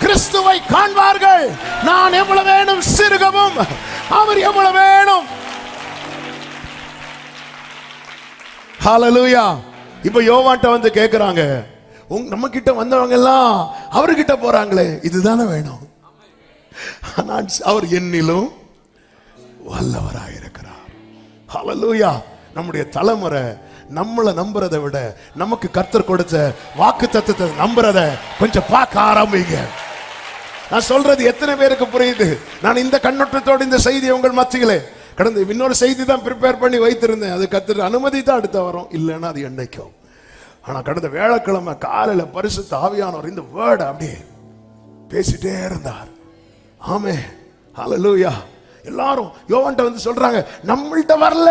கிறிஸ்துவை காண்பார்கள். நான் எவ்வளவு வேணும் சிறுகவும், அவர் எவ்வளவு வேணும். ஹல்லேலூயா. இப்ப யோவான்ட்ட வந்து கேக்குறாங்க, நம்ம கிட்ட வந்தவங்க எல்லாம் அவர்கிட்ட போறாங்களே, இதுதானே வேணும். அவர் என்னிலும் வல்லவராயிருக்கிறார். ஹல்லேலூயா. நம்முடைய தலைமுறை நம்மளை நம்புறதை விட நமக்கு கர்த்தர் கொடுத்த வாக்கு தத்தத்தை நம்புறத கொஞ்சம் பார்க்க ஆரம்பிங்க. நான் சொல்றது எத்தனை பேருக்கு புரியுது? நான் இந்த கண்ணோட்டத்தோடு இந்த செய்தி உங்கள் மத்தியிலே கடந்த இன்னொரு செய்தி தான் ப்ரிப்பேர் பண்ணி வைத்திருந்தேன். அது கர்த்தர் அனுமதி தான் அடுத்த வரும், இல்லைன்னா அது என்னைக்கும். ஆனா கடந்த வியாழக்கிழமை காலையில பரிசுத்த ஆவியானவர் இந்த வேர்ட் அப்படியே பேசிட்டே இருந்தார். ஆமே. ஹல்லேலூயா. எல்லாரும் யோவான்ட்ட வந்து சொல்றாங்க, நம்மள்ட்ட வரல,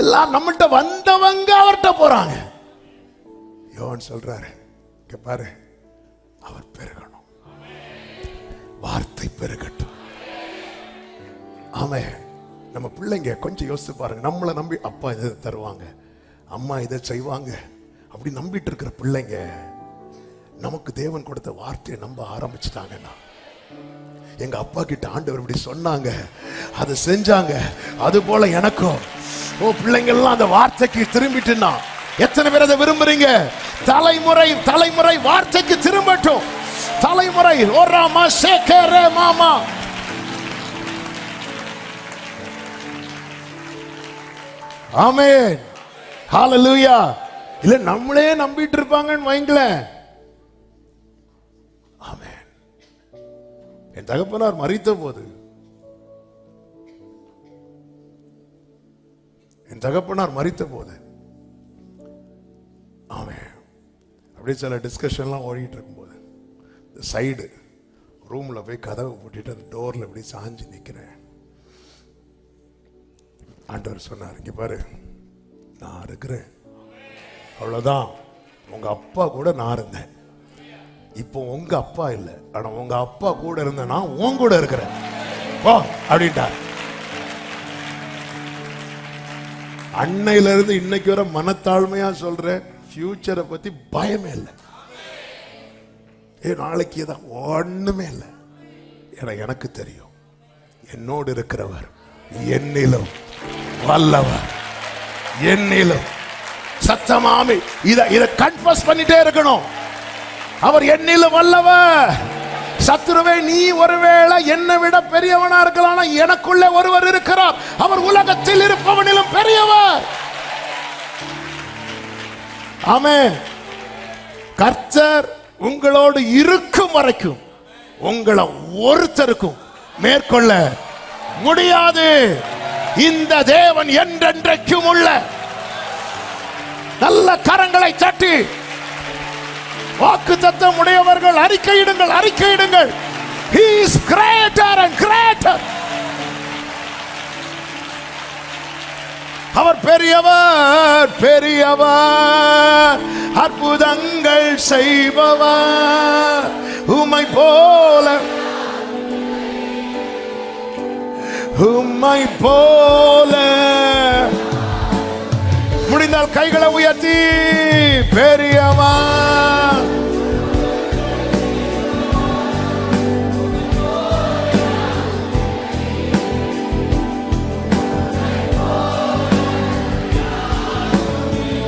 எல்லாம் நம்மள்ட்ட வந்தவங்க அவர்கிட்ட போறாங்க. யோவான் சொல்றாரு, பாரு, அவர் பெருகணும், வார்த்தை பெருகட்டும். ஆமே. நம்ம பிள்ளைங்க கொஞ்சம் யோசிச்சு பாருங்க. நம்மளை நம்பி அப்பா இதை தருவாங்க, அம்மா இதை செய்வாங்க, அப்படி நம்பிட்டு இருக்கிற பிள்ளைங்க நமக்கு தேவன் கொடுத்த வார்த்தையை நம்ப ஆரம்பிச்சுட்டாங்கன்னா, எங்க அப்பா கிட்ட ஆண்டவர் இப்படி சொன்னாங்க, அதை செஞ்சாங்க, அது போல எனக்கும் பிள்ளைங்கள்லாம் அந்த வார்த்தைக்கு திரும்பிட்டுனா, எத்தனை பேர் அதை விரும்புறீங்க? தலைமுறை வார்த்தைக்கு திரும்பட்டும். தலைமுறை ஓராமா சேகரே மாமா. ஆமென். ஹல்லேலூயா. இல்ல நம்மளே நம்பிட்டு இருப்பாங்கன்னு வைங்களேன். ஆமென். என் தகப்பனார் மரித்த போது, ஆமென், அப்படியே சில டிஸ்கஷன்லாம் ஓடிட்டு இருக்கும்போது இந்த சைடு ரூம்ல போய் கதவை பூட்டிட்டு அந்த டோர்ல இப்படி சாஞ்சு நிக்கிறேன். ஆண்டவர் சொன்னார், இங்க பாரு, நான் இருக்கிறேன், அவ்வளவுதான். உங்க அப்பா கூட நான் இருந்தேன், இப்போ உங்க அப்பா இல்லை, ஆனா உங்க அப்பா கூட இருந்த நான் உன் கூட இருக்கிறேன் வா அப்படின்ட்டார். அன்னையில இருந்து இன்னைக்கு வர மனத்தாழ்மையா சொல்ற, ஃபியூச்சரை பத்தி பயமே இல்லை. நாளைக்கு தான் ஒண்ணுமே இல்லை. எனக்கு தெரியும், என்னோடு இருக்கிறவர் என்னிலும் வல்லவர், என்னிலும். சத்தமாமி இத கன்ஃபஸ் பண்ணிட்டே இருக்கணும். அவர் என்னிலும் வல்லவர். சத்துருவே, நீ ஒருவேளை என்னை விட பெரியவனா இருக்கலாம், எனக்குள்ளே ஒருவர் இருக்கிறார், அவர் உலகத்தில் இருப்பவனிலும் பெரியவர். ஆமென். கர்த்தர் உங்களோடு இருக்கும் வரைக்கும் உங்களை ஒருத்தருக்கும் மேற்கொள்ள முடியாது. இந்த தேவன் என்றென்றைக்கும் உள்ள. நல்ல கரங்களை தட்டி வாக்குத்தத்தம் உடையவர்கள் அறிக்கையிடுங்கள், அறிக்கையிடுங்கள். He is greater and greater. அவர் பெரியவர், பெரியவர், அற்புதங்கள் செய்பவர். உம்மை போல, உம்மை போல. முடிந்தால் கைகளை உயர்த்தி பெரியவன்.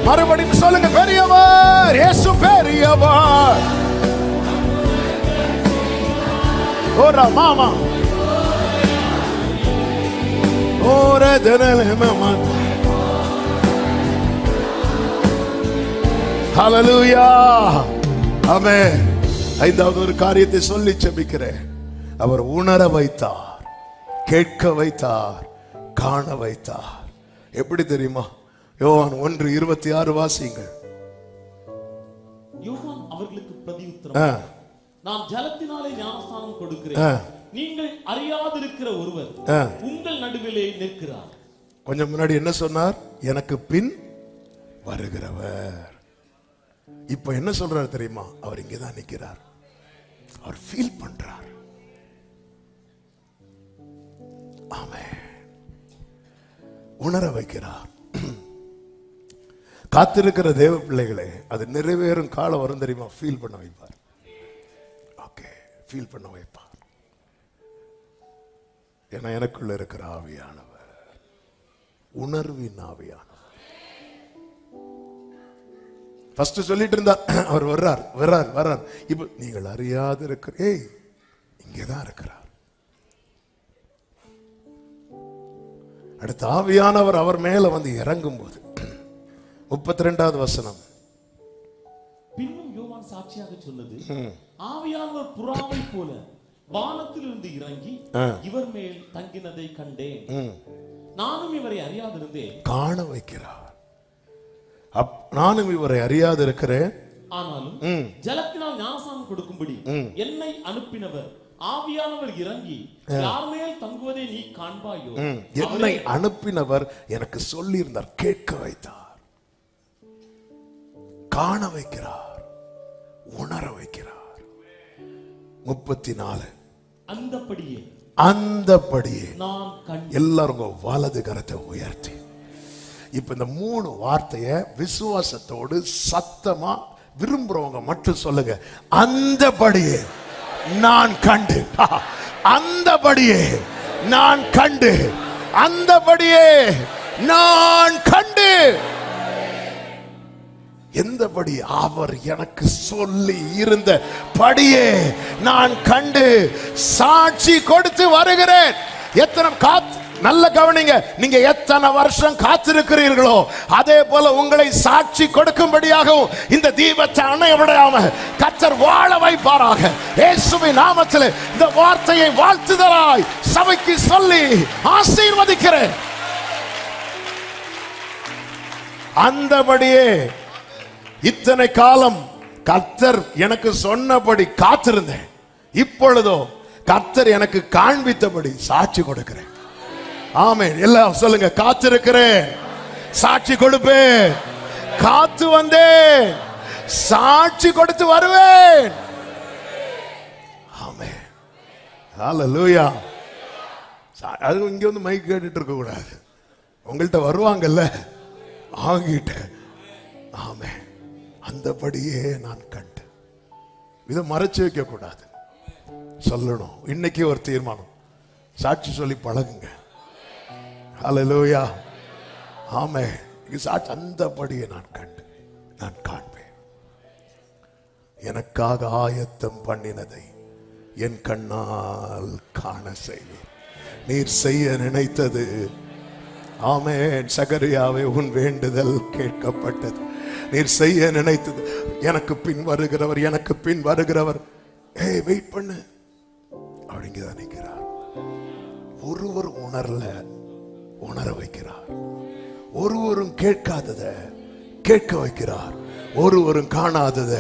மறுபடியும் சொல்லுங்க, பெரியவர், இயேசு பெரியவர். ஓரா மாமா ஓரே ஜனலே மாமா. ஹல்லேலூயா, ஆமென். ஐந்தாவது ஒரு காரியத்தை சொல்லி ஜெபிக்கிறேன். அவர் உணர வைத்தார், கேட்க வைத்தார், காண வைத்தார். எப்படி தெரியுமா? யோவான் 1:26 வாசியுங்கள். யோவான் அவர்களுக்கு பிரதியுத்தரம், நான் ஜலத்தினாலே ஞானஸ்நானம் கொடுக்கிறேன், நீங்கள் அறியாதிருக்கிற ஒருவர் உங்கள் நடுவிலே நிற்கிறார். கொஞ்சம் முன்னாடி என்ன சொன்னார்? எனக்கு பின் வருகிறவர். இப்ப என்ன சொல்றாரு தெரியுமா? அவர் இங்கதான் நிற்கிறார். அவர் ஃபீல் பண்றார். ஆமென். உணர வைக்கிறார். காத்திருக்கிற தேவ பிள்ளைகளே, அது நிறைவேறும் காலம் வரும் தெரியுமா? ஃபீல் பண்ண வைப்பார். ஓகே, ஃபீல் பண்ண வைப்பார். ஏன்னா எனக்குள்ள இருக்கிற ஆவியானவர் உணர்வின் ஆவியானவர். ஃபர்ஸ்ட் சொல்லிட்டு இருந்தார், அவர் வர்றார் வர்றார் வர்றார். இப்ப நீங்கள் அறியாது இருக்கிற, இங்கேதான் இருக்கிறார். அடுத்த ஆவியானவர் அவர் மேல வந்து இறங்கும் போது 32வது வசனம். பின்னும் யோவான் சாட்சியாக சொன்னது, ஆவியானவர் புறாவை போல வானத்திலிருந்து இறங்கி இவர் மேல் தங்கினதை கண்டேன், நானும் இவரை அறியாதிருந்தேன். காண வைக்கிறார். நானும் இவரை அறியாது இருக்கிறேன், ஆனாலும் ஜலத்தினால் ஞானஸ்நானம் கொடுக்கும்படி என்னை அனுப்பினவர் ஆவியானவர் இறங்கி யார் மேல் தங்குவதை நீ காண்பாயோ. என்னை அனுப்பினவர் எனக்கு சொல்லி இருந்தார், கேட்க வைத்தார், காண வைக்கிறார், உணர வைக்கிறார். 34. அந்தபடியே அந்தபடியே நான் கண்டேன். எல்லாரும் வலது கரத்தை உயர்த்தி இப்ப இந்த 3 வார்த்தையை விசுவாசத்தோடு சத்தமா விரும்புறவங்க மட்டும் சொல்லுங்க. அந்தபடியே நான் கண்டு, அந்தபடியே நான் கண்டு, அந்தபடியே நான் கண்டு. எந்தபடி? அவர் எனக்கு சொல்லி இருந்த படியே நான் கண்டு சாட்சி கொடுத்து வருகிறேன். எத்தனை நல்ல கவனிங்க, நீங்க எத்தனை வருஷம் காத்திருக்கிறீர்களோ அதே போல உங்களை சாட்சி கொடுக்கும்படியாகவும் இந்த தீபத்தை அணைய விடாம கர்த்தர் வாழ வைப்பாராக. இயேசுவின் நாமத்தில் இந்த வார்த்தையை வாழ்த்துதலாய் சபைக்கு சொல்லி ஆசீர்வதிக்கிறேன். அந்தபடியே இத்தனை காலம் கர்த்தர் எனக்கு சொன்னபடி காத்திருந்தேன். இப்பொழுதோ கர்த்தர் எனக்கு காண்பித்தபடி சாட்சி கொடுக்கிறேன். ஆமென். எல்லாம் சொல்லுங்க, காத்திருக்கிறேன், சாட்சி கொடுப்பேன், காத்து வந்தேன், சாட்சி கொடுத்து வருவேன். ஆமென். ஹல்லேலூயா. அது இங்க வந்து மைக் கேட்டுட்டு இருக்க கூடாது. உங்கள்கிட்ட வருவாங்கல்ல ஆகிட்ட. ஆமென். அந்தபடியே நான் கண்டு. இதை மறைச்சு வைக்க கூடாது, சொல்லணும். இன்னைக்கு ஒரு தீர்மானம், சாட்சி சொல்லி பழகுங்க. ஹல்லேலூயா. ஆமென். சாட்சி அந்தபடியே நான் கண்டு நான் காண்பேன். எனக்காக ஆயத்தம் பண்ணினதை என் கண்ணால் காண செய்வேன். நீர் செய்ய நினைத்தது. ஆமென். சகரியாவே, உன் வேண்டுதல் கேட்கப்பட்டது. நீர் செய்ய நினைத்தது. எனக்கு பின் வருகிறவர், எனக்கு பின் வருகிறவர். வெயிட் பண்ணு அப்படிங்கதான் நிற்கிறார். ஒருவர் உணர வைக்கிறார். ஒருவரும் கேட்காதத கேட்க வைக்கிறார். ஒருவரும் காணாதத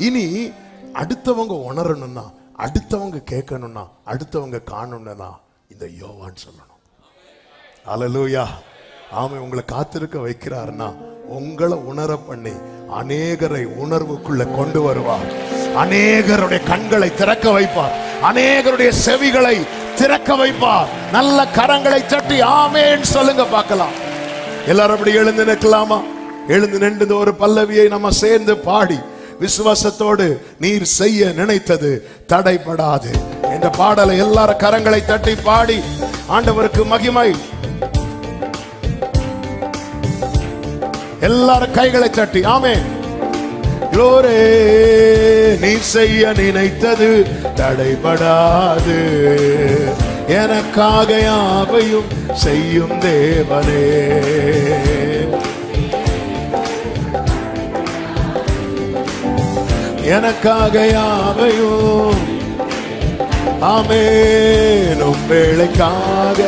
இனி அடுத்தவங்க உணரணும்னா, அடுத்தவங்க கேட்கணும்னா, அடுத்தவங்க காணணும்னா இந்த யோவான் சொல்லணும். அல்லேலூயா. ஆமென். உங்களை காத்திருக்க வைக்கிறார்னா உங்களை உணர பண்ணி அநேகரை உணர்வுக்குள்ள கொண்டு வருவார். அநேகருடைய கண்களை திறக்க வைப்பார். அநேகருடைய செவிகளை திறக்க வைப்பார். நல்ல கரங்களை தட்டி ஆமென் சொல்லுங்க பார்க்கலாம். எல்லாரும் அப்படி எழுந்து நிற்கலாமா? எழுந்து நின்று ஒரு பல்லவியை நம்ம சேர்ந்து பாடி விசுவாசத்தோடு, நீர் செய்ய நினைத்தது தடைபடாது என்ற பாடலை எல்லாரும் கரங்களை தட்டி பாடி ஆண்டவருக்கு மகிமை. எல்லாரும் கைகளை தட்டி ஆமென். க்ளோரி. நீ செய்ய நினைத்தது தடைபடாது, எனக்காக யாவையும் செய்யும் தேவனே. எனக்காக யாவையும். ஆமென். வேளைக்காக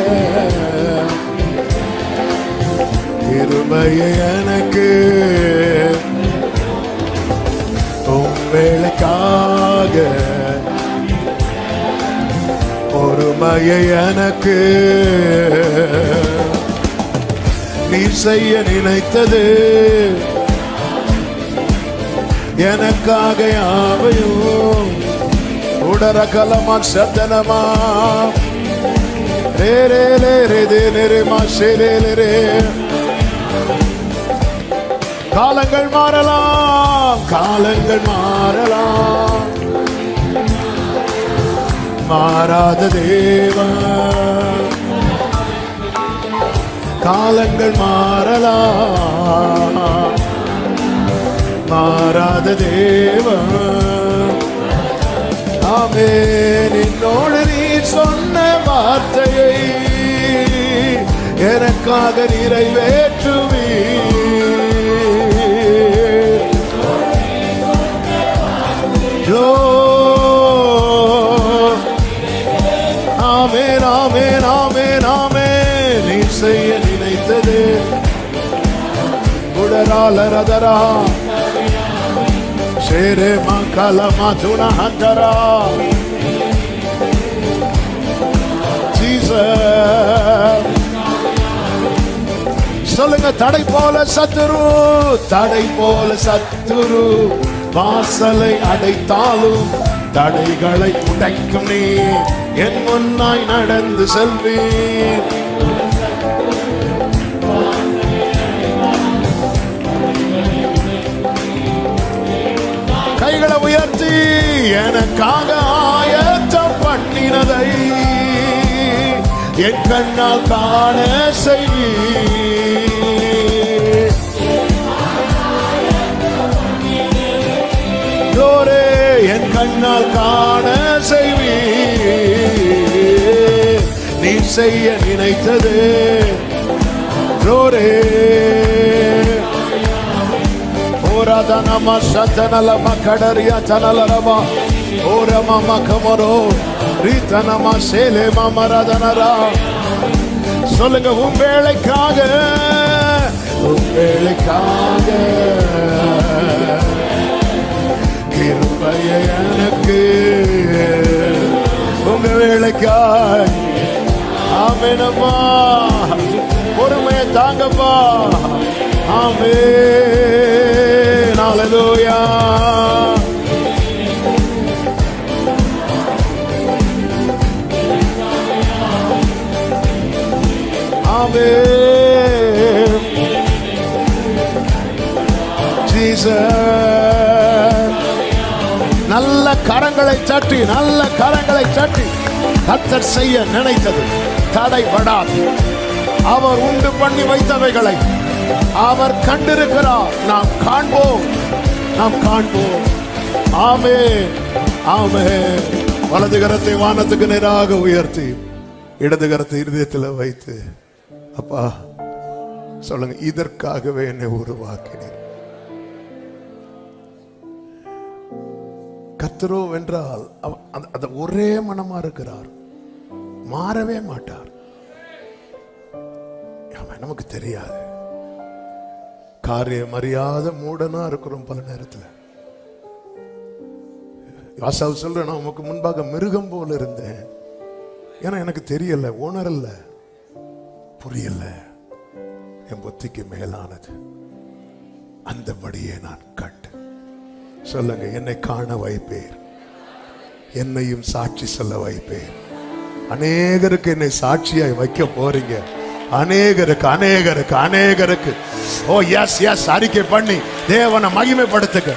கிருபையை எனக்கு, வேளைக்காக பொறுமையை எனக்கு. நீ செய்ய நினைத்தது எனக்காக யாவையும். உடர கலமா சத்தனமா ரே ரே லே ரே தே நெரே மா ஷே லே லே ரே. காலங்கள் மாறலாம், காலங்கள் மாறலாம், மாறாத தேவன். காலங்கள் மாறலாம், மாறாத தேவன். ஆமென். என்னோடு நீ சொன்ன வார்த்தையை எனக்காக நிறைவேற்றுவி. ஆமென். ஆமென். ஆமென். ஆமென். நீ செய்ய நினைத்தது உடரால ரதரா ஷேரே மகலமா துணா ஹந்தரா. ஜீசஸ் சொல்லுங்க. தடை போல சத்துரு, தடை போல சத்துரு வாசலை அடைத்தாலும் தடைகளை உடைக்கும் நீ என் முன்னாய் நடந்து செல்வீர். கைகளை உயர்த்தி எனக்காக ஆயத்தம் பண்ணினதை என் கண்ணால் காண செய்வீர். என் கண்ணால் காண செய்வீர். நீ செய்ய நினைத்தது ரோரே ஓராதனமா சத்தனலமா கடரியா தனலரமா ஓரமா மகமரோ ரீதனமா சேலே மாமரதனரா. சொல்லுங்க. உன் வேளைக்காக, உன் வேளைக்காக கிருபையை எனக்கு. உங்க வேளைக்காய் ஆமெனப்பா. பொறுமையை தாங்கப்பா. ஆமென். ஹல்லேலூயா. ஆமென். ஜீசஸ். நல்ல கரங்களை தட்டி, நல்ல கரங்களை தட்டி. கர்த்தர் செய்ய நினைத்தது தடைபடாது. அவர் உண்டு பண்ணி வைத்தவைகளை அவர் கண்டிருக்கிறார். நாம் காண்போம், நாம் காண்போம். ஆமென், ஆமென். வலது கரத்தை வானத்துக்கு நேராக உயர்த்தி இடது கரத்தை இருதயத்தில் வைத்து, அப்பா சொல்லுங்க, இதற்காகவே என்னை உருவாக்கினீர். கர்த்தரோ வென்றால் அந்த ஒரே மனமா இருக்கிறார், மாறவே மாட்டார். நமக்கு தெரியாது, காரியம் அறியாத மூடனா இருக்கிறோம் பல நேரத்தில். ஆசாவு சொல்றேன், நான் உமக்கு முன்பாக மிருகம் போல இருந்தேன். ஏன்னா எனக்கு தெரியல, உணரல, புரியல. என் புத்திக்கு மேலானது அந்தபடியே நான் கண்டு. சொல்லுங்க, என்னை காண வைப்பேர், என்னையும் சாட்சி சொல்ல வைப்பேர். அநேகருக்கு என்னை சாட்சியாய் வைக்க போறீங்க. அநேகருக்கு அநேகருக்கு அநேகருக்கு. ஓ எஸ் எஸ், அறிக்கை பண்ணி தேவனை மகிமைப்படுத்துங்க,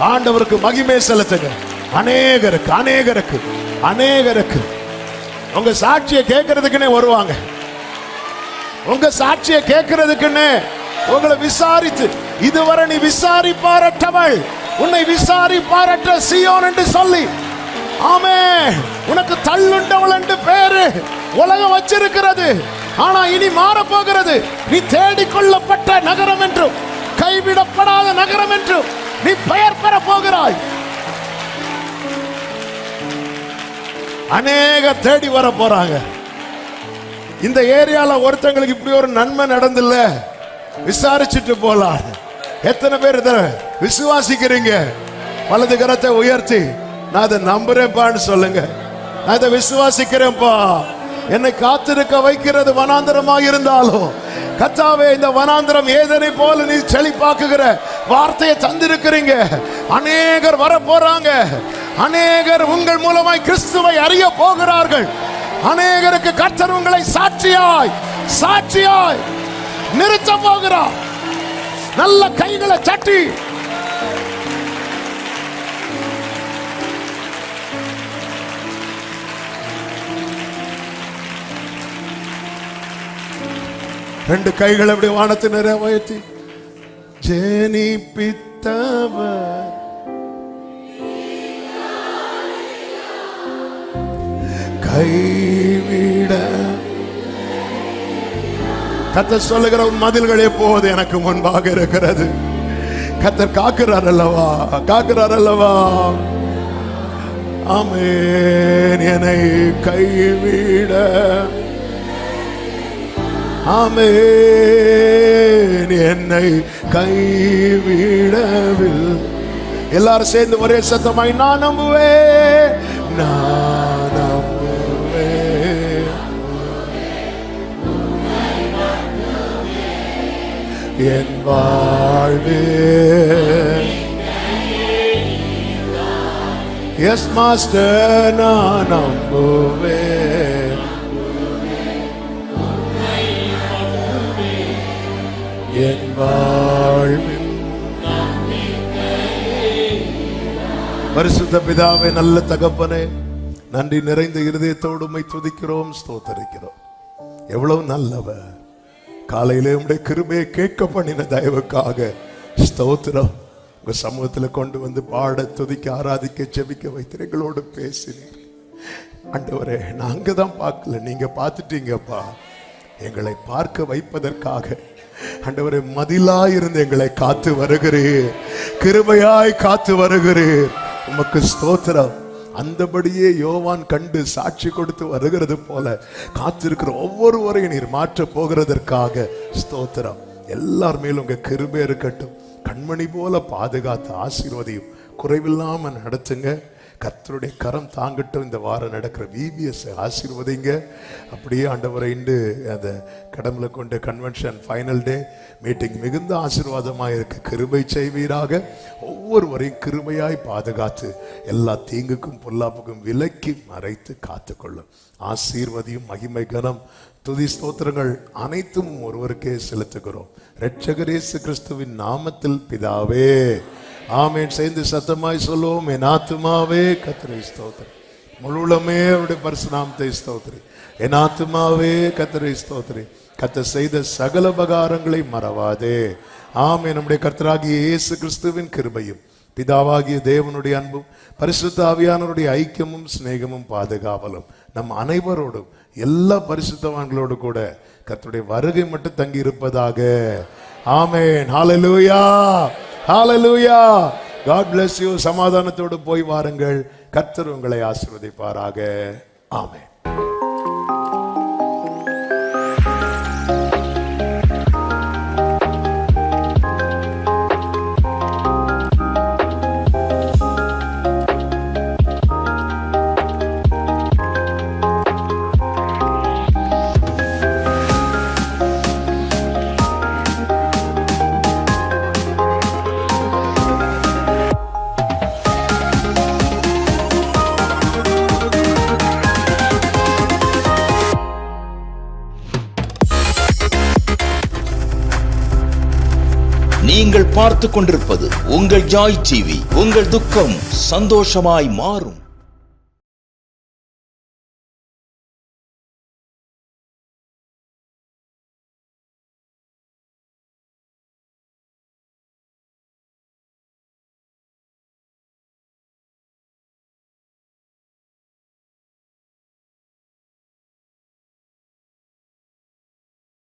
ஆண்டவருக்கு மகிமை செலுத்துங்க. அநேகருக்கு அநேகருக்கு அநேகருக்கு உங்க சாட்சியை கேட்கறதுக்குன்னே வருவாங்க. உங்க சாட்சியை கேட்கறதுக்குன்னு உங்களை விசாரித்து, இதுவரை நீ விசாரிப்பாரற்றவள், உன்னை விசாரிப்பாரற்ற சீயோன் என்று சொல்லி, ஆமென், உனக்கு தள்ளுண்டவள் என்று பேரு உலகம் வச்சிருக்கிறது. ஆனா இனி மாற போகிறது. நீ தேடிக்கொள்ளப்பட்ட நகரம் என்றும் கைவிடப்படாத நகரம் என்றும் நீ பெயர் பெற போகிறாய். அநேக தேடி வர போறாங்க. இந்த ஏரியால ஒருத்தங்களுக்கு இப்படி ஒரு நன்மை நடந்தில்ல, விசாரிச்சுட்டு போலாம். எத்தனை பேர் இத விசுவாசிக்கிறீங்க? வலது கரத்தை உயர்த்தி, நான் அதை நம்புறேன்பான்னு சொல்லுங்க. நான் இதை விசுவாசிக்கிறேன்ப்பா. என்னை காத்திருக்க வைக்கிறது வனாந்தரமாக இருந்தாலும், கர்த்தாவே, இந்த வனாந்தரம் ஏதனை போல நீ செழிப்பாக்குகிற வார்த்தையை தந்திருக்கிறீங்க. அநேகர் வர போறாங்க. அநேகர் உங்கள் மூலமாய் கிறிஸ்துவை அறிய போகிறார்கள். அநேகருக்கு கர்த்தர் உங்களை சாட்சியாய் சாட்சியாய் நிறுத்த போகிறார். நல்ல கைகளை தட்டி ரெண்டு கைகளை அப்படி வானத்தை நிறைய உயர்த்தி, ஜெனிப்பித்தவர் கைவிட. கர்த்தர் சொல்லுகிற மதில்கள் எப்போது எனக்கு முன்பாக இருக்கிறது. கர்த்தர் காக்கிறார் அல்லவா, காக்கிறார் அல்லவா. ஆமென். என்னை கைவிட, ஆமென், என்னை கைவிடவில். எல்லாரும் சேர்ந்து ஒரே சத்தமாய், நான் நம்புவேன், நான் நம்புவேன், என் வாழ்வே. எஸ் மாஸ்டர், நான் நம்புவேன், என் வாழ்வில். பரிசுத்த பிதாவே, நல்ல தகப்பனே, நன்றி நிறைந்த இருதயத்தோடு உம்மை துதிக்கிறோம், ஸ்தோத்தரிக்கிறோம். எவ்வளவு நல்லவர். காலையிலே உம்முடைய கிருபையை கேட்க பண்ணின தயவுக்காக ஸ்தோத்திரம். உங்க சமூகத்தில் கொண்டு வந்து பாட, துதிக்க, ஆராதிக்க, ஜெபிக்க வைத்து எங்களோடு பேசினீர். ஆண்டவரே, நாங்க தான் பார்க்கல, நீங்க பார்த்துட்டீங்கப்பா. எங்களை பார்க்க வைப்பதற்காக ஆண்டவரே மதிலாயிருந்து எங்களை காத்து வருகிறீர், கிருபையாய் காத்து வருகிறீர். உமக்கு ஸ்தோத்திரம். அந்தபடியே யோவான் கண்டு சாட்சி கொடுத்து வருகிறது போல காத்திருக்கிற ஒவ்வொருவரையும் நீர் மாற்ற போகிறதற்காக ஸ்தோத்திரம். எல்லார் மேலும் உங்க கிருபை இருக்கட்டும். கண்மணி போல பாதுகாத்து ஆசீர்வதியும், குறைவில்லாம நடத்துங்க. கர்த்தருடைய கரம் தாங்கட்டும். இந்த வாரம் நடக்கிற VBS ஆசீர்வதிங்க. அப்படியே ஆண்டவரை இன்று அந்த கடவுளை கொண்ட கன்வென்ஷன் ஃபைனல் டே மீட்டிங் மிகுந்த ஆசீர்வாதமாக இருக்க கிருபை செய்வீராக. ஒவ்வொருவரையும் கிருபையாய் பாதுகாத்து எல்லா தீங்குக்கும் பொல்லாப்புக்கும் விலக்கி மறைத்து காத்துக்கொள்ளும். ஆசீர்வதியும். மகிமை கனம் துதி ஸ்தோத்திரங்கள் அனைத்தும் ஒருவருக்கே செலுத்துகிறோம். இரட்சகர் இயேசு கிறிஸ்துவின் நாமத்தில் பிதாவே, ஆமென். சேர்ந்து சத்தமாய் சொல்லுவோம். என் ஆத்துமாவே கர்த்தரை ஸ்தோத்திரி, முழுமே அவருடைய பரிசுத்த நாமத்தை ஸ்தோத்திரி. என் ஆத்துமாவே கர்த்தரை ஸ்தோத்திரி, கர்த்தர் செய்த சகல உபகாரங்களை மறவாதே. ஆமென். நம்முடைய கர்த்தராகிய இயேசு கிறிஸ்துவின் கிருபையும் பிதாவாகிய தேவனுடைய அன்பும் பரிசுத்த ஆவியானவருடைய ஐக்கியமும் சிநேகமும் பாதுகாவலும் நம் அனைவரோடும் எல்லா பரிசுத்தவான்களோடு கூட கர்த்தருடைய வருகை மட்டும் தங்கி இருப்பதாக. ஆமென். ஹல்லேலூயா, ஹல்லேலூயா. God bless you. சமாதானத்தோடு போய் வாருங்கள். கர்த்தர் உங்களை ஆசீர்வதிப்பாராக. ஆமென். நீங்கள் பார்த்துக் கொண்டிருப்பது உங்கள் ஜாய் டிவி. உங்கள் துக்கம் சந்தோஷமாய் மாறும்.